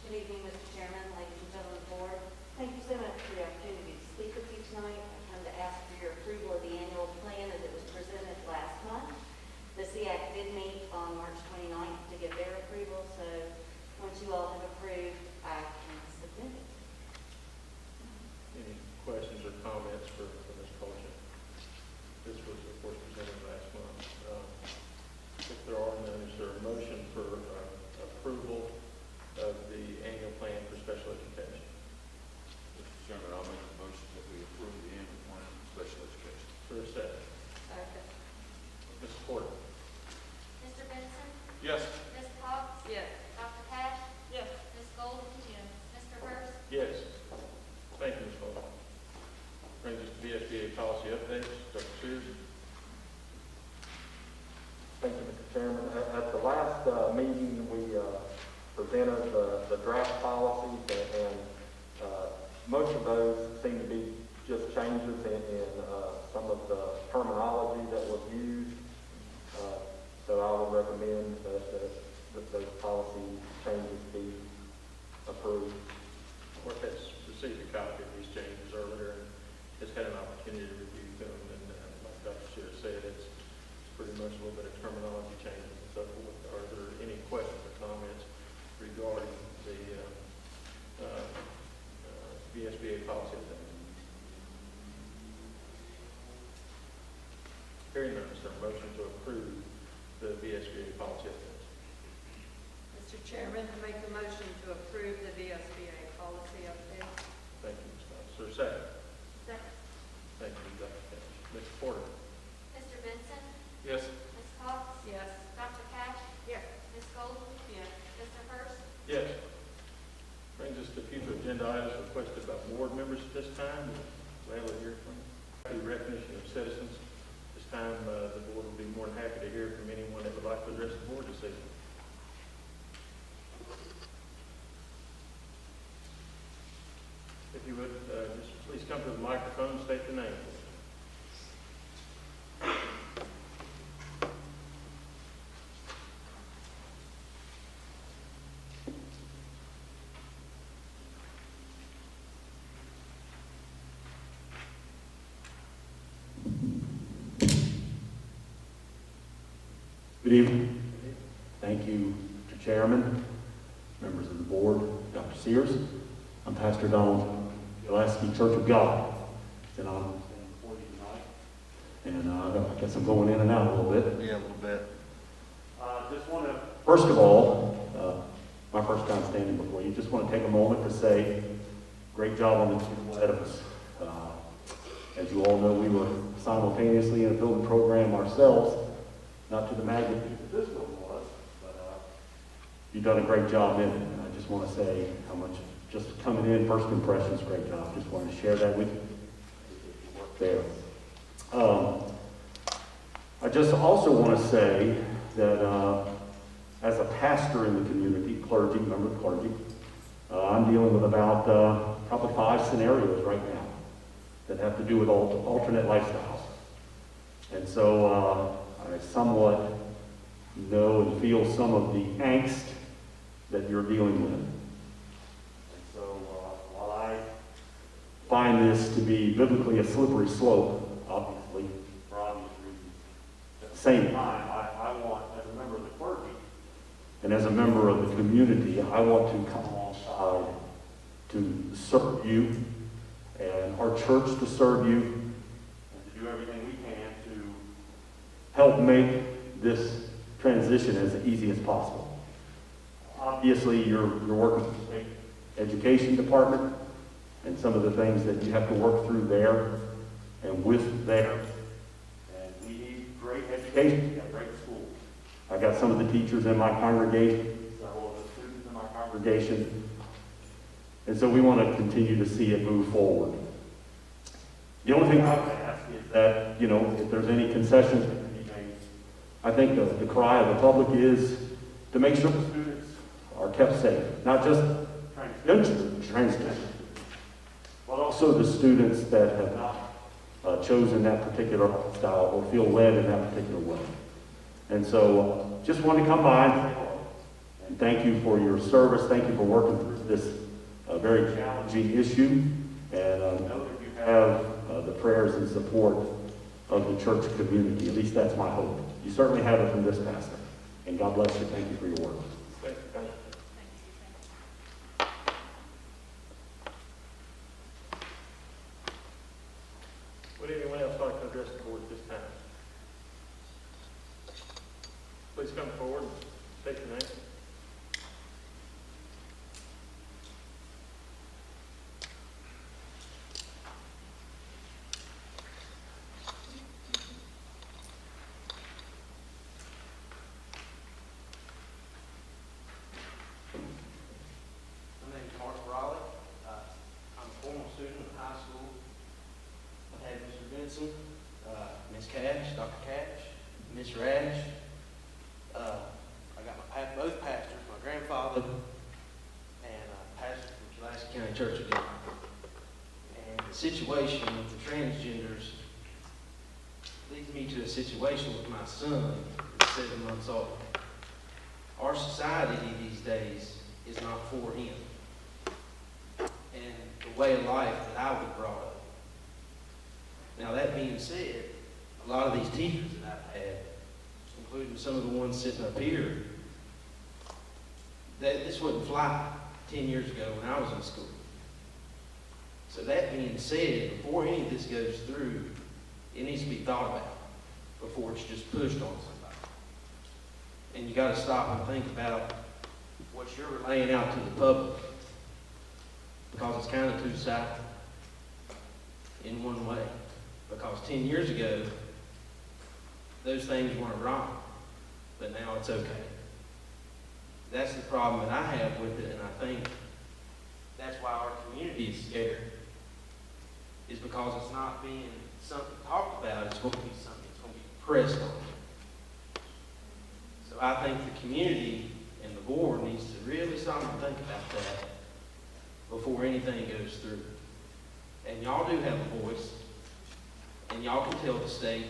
Good evening, Mr. Chairman, ladies and gentlemen of the board. Thank you so much for the opportunity to speak with you tonight. I come to ask for your approval of the annual plan as it was presented last month. The SEAC did meet on March 29th to get their approval, so once you all have approved, I pretty much a little bit of terminology changes and so forth. Are there any questions or comments regarding the VSBA policy update? Hearing none, is there a motion to approve the VSBA policy update? Mr. Chairman, I make a motion to approve the VSBA policy update. Thank you, Ms. Cox. Is there a second? Second. Thank you, Dr. Cash. Mr. Porter? Mr. Benson? Yes. Ms. Cox? Yes. Dr. Cash? Yes. Ms. Golden? Yes. Mr. Hurst? Yes. Brings us to future agenda items requested by board members at this time. Gladly hear from you. The recognition of citizens. This time, the board will be more than happy to hear from anyone that would like to address the board this evening. If you would, just please come to the microphone and state your name. Good evening. Thank you, Mr. Chairman, members of the board, Dr. Sears. I'm Pastor Donald, Pulaski Church of God. It's an honor to stand before you tonight. And I guess I'm going in and out a little bit. Yeah, a little bit. Just want to, first of all, my first time standing before you, just want to take a moment to say, great job on the people ahead of us. As you all know, we were simultaneously in a building program ourselves, not to the magnitude that this building was, but you've done a great job in it. And I just want to say how much, just coming in, first impressions, great job. Just wanted to share that with you. There. I just also want to say that as a pastor in the community, clergy, member of clergy, I'm dealing with about probably 5 scenarios right now that have to do with alternate lifestyles. And so I somewhat know and feel some of the angst that you're dealing with. And so while I find this to be biblically a slippery slope, obviously, for obvious reasons, at the same time, I want, as a member of the clergy, and as a member of the community, I want to come alongside to serve you and our church to serve you and to do everything we can to help make this transition as easy as possible. Obviously, you're working with the state education department and some of the things that you have to work through there and with there. And we need great education. We got great schools. I got some of the teachers in my congregation, several of the students in my congregation. And so we want to continue to see it move forward. The only thing I would ask is that, you know, if there's any concessions that can be made, I think the cry of the public is to make sure the students are kept safe. Not just transgender, but also the students that have not chosen that particular style or feel led in that particular way. And so just want to come by and say hello. And thank you for your service. Thank you for working through this very challenging issue. And know that you have the prayers and support of the church community. At least that's my hope. You certainly have it from this pastor. And God bless you. Thank you for your work. Thank you. Would anyone else like to address the board at this time? Please come forward and state your name. My name is Mark Raleigh. I'm a former student in high school. I had Mr. Benson, Ms. Cash, Dr. Cash, Ms. Radish. I got both pastors, my grandfather and pastor from Pulaski County Church of God. And the situation with the transgenders leads me to a situation with my son, who's 7 months old. Our society these days is not for him. And the way of life that I was brought up. Now that being said, a lot of these teachers that I've had including some of the ones sitting up here, that this wouldn't fly 10 years ago when I was in school. So that being said, before any of this goes through, it needs to be thought about before it's just pushed on somebody. And you gotta stop and think about what you're laying out to the public, because it's kind of two-sided in one way. Because 10 years ago, those things weren't wrong, but now it's okay. That's the problem that I have with it, and I think that's why our community is scared, is because it's not being something talked about, it's going to be something that's going to be pressed on. So I think the community and the board needs to really stop and think about that before anything goes through. And y'all do have a voice, and y'all can tell the state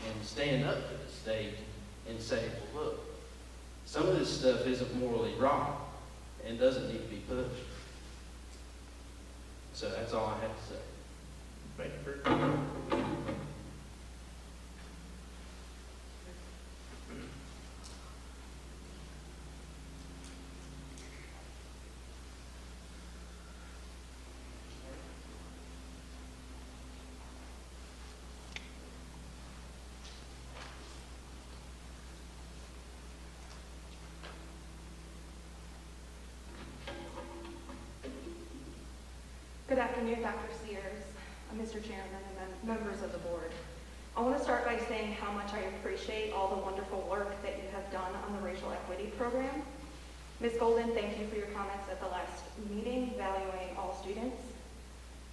and stand up to the state and say, well, look, some of this stuff isn't morally wrong and doesn't need to be pushed. So that's all I have to say. Thank you for your comment. Good afternoon, Dr. Sears, Mr. Chairman, and members of the board. I want to start by saying how much I appreciate all the wonderful work that you have done on the racial equity program. Ms. Golden, thank you for your comments at the last meeting, valuing all students.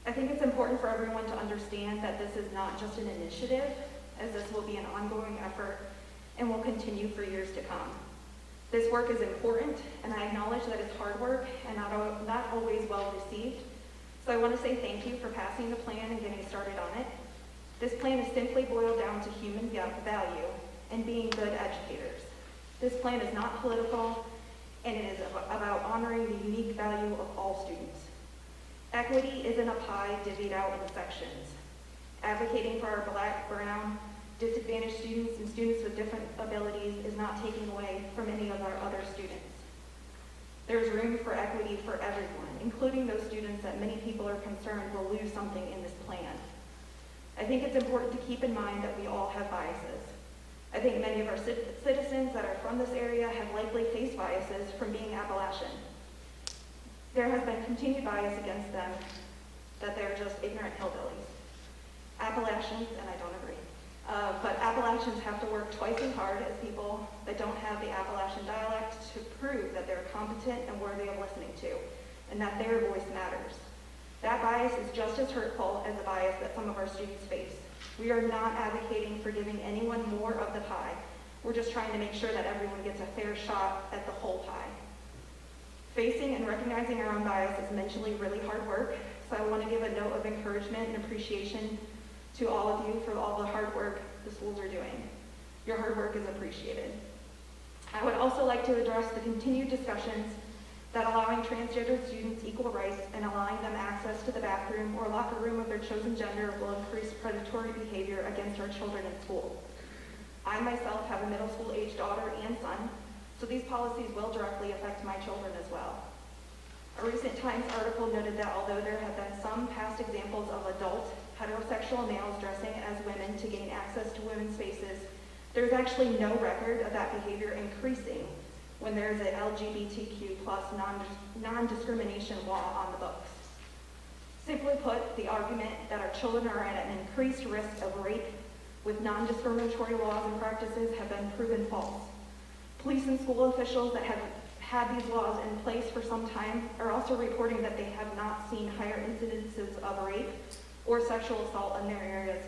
I think it's important for everyone to understand that this is not just an initiative, as this will be an ongoing effort and will continue for years to come. This work is important, and I acknowledge that it's hard work and not always well received. So I want to say thank you for passing the plan and getting started on it. This plan is simply boiled down to human value and being good educators. This plan is not political, and it is about honoring the unique value of all students. Equity isn't a pie divvied out in sections. Advocating for our Black, brown, disadvantaged students and students with different abilities is not taking away from any of our other students. There's room for equity for everyone, including those students that many people are concerned will lose something in this plan. I think it's important to keep in mind that we all have biases. I think many of our citizens that are from this area have likely faced biases from being Appalachian. There has been continued bias against them, that they're just ignorant hillbillies. Appalachians, and I don't agree, but Appalachians have to work twice as hard as people that don't have the Appalachian dialect to prove that they're competent and worthy of listening to, and that their voice matters. That bias is just as hurtful as the bias that some of our students face. We are not advocating for giving anyone more of the pie. We're just trying to make sure that everyone gets a fair shot at the whole pie. Facing and recognizing our own bias is mentally really hard work, so I want to give a note of encouragement and appreciation to all of you for all the hard work the schools are doing. Your hard work is appreciated. I would also like to address the continued discussions that allowing transgender students equal rights and allowing them access to the bathroom or locker room of their chosen gender will increase predatory behavior against our children in school. I myself have a middle school age daughter and son, so these policies will directly affect my children as well. A recent Times article noted that although there have been some past examples of adult heterosexual males dressing as women to gain access to women's spaces, there's actually no record of that behavior increasing when there's an LGBTQ plus non-discrimination law on the books. Simply put, the argument that our children are at an increased risk of rape with non-discriminatory laws and practices have been proven false. Police and school officials that have had these laws in place for some time are also reporting that they have not seen higher incidences of rape or sexual assault in their areas.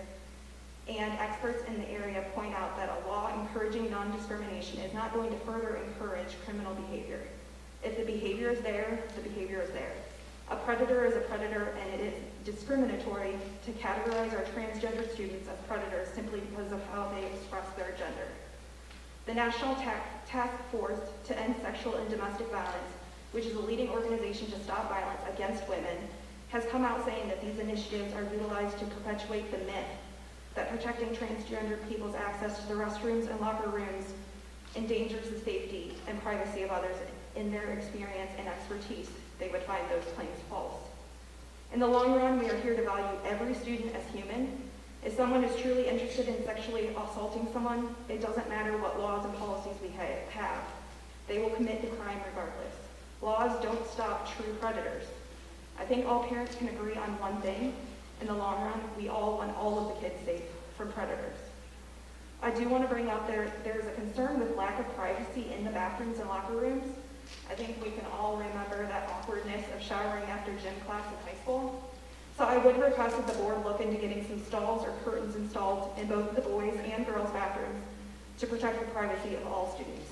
And experts in the area point out that a law encouraging non-discrimination is not going to further encourage criminal behavior. If the behavior is there, the behavior is there. A predator is a predator, and it is discriminatory to categorize our transgender students as predators simply because of how they express their gender. The National Task Force to End Sexual and Domestic Violence, which is a leading organization to stop violence against women, has come out saying that these initiatives are utilized to perpetuate the myth that protecting transgender people's access to the restrooms and locker rooms endangers the safety and privacy of others. In their experience and expertise, they would find those claims false. In the long run, we are here to value every student as human. If someone is truly interested in sexually assaulting someone, it doesn't matter what laws and policies we have. They will commit the crime regardless. Laws don't stop true predators. I think all parents can agree on one thing. In the long run, we all want all of the kids safe from predators. I do want to bring up there's a concern with lack of privacy in the bathrooms and locker rooms. I think we can all remember that awkwardness of showering after gym class in high school. So I would request that the board look into getting some stalls or curtains installed in both the boys' and girls' bathrooms to protect the privacy of all students.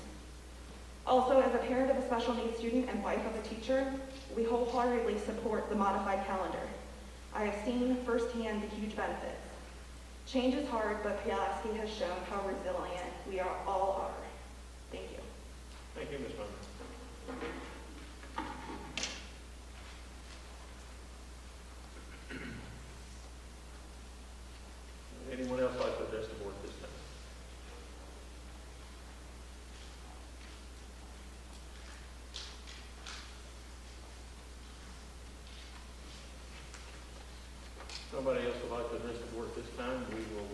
Also, as a parent of a special needs student and wife of a teacher, we wholeheartedly support the modified calendar. I have seen firsthand the huge benefits. Change is hard, but Pulaski has shown how resilient we all are. Thank you. Thank you, Ms. Munn. Anyone else like to address the board at this time? Nobody else would like to address the board at this time. We will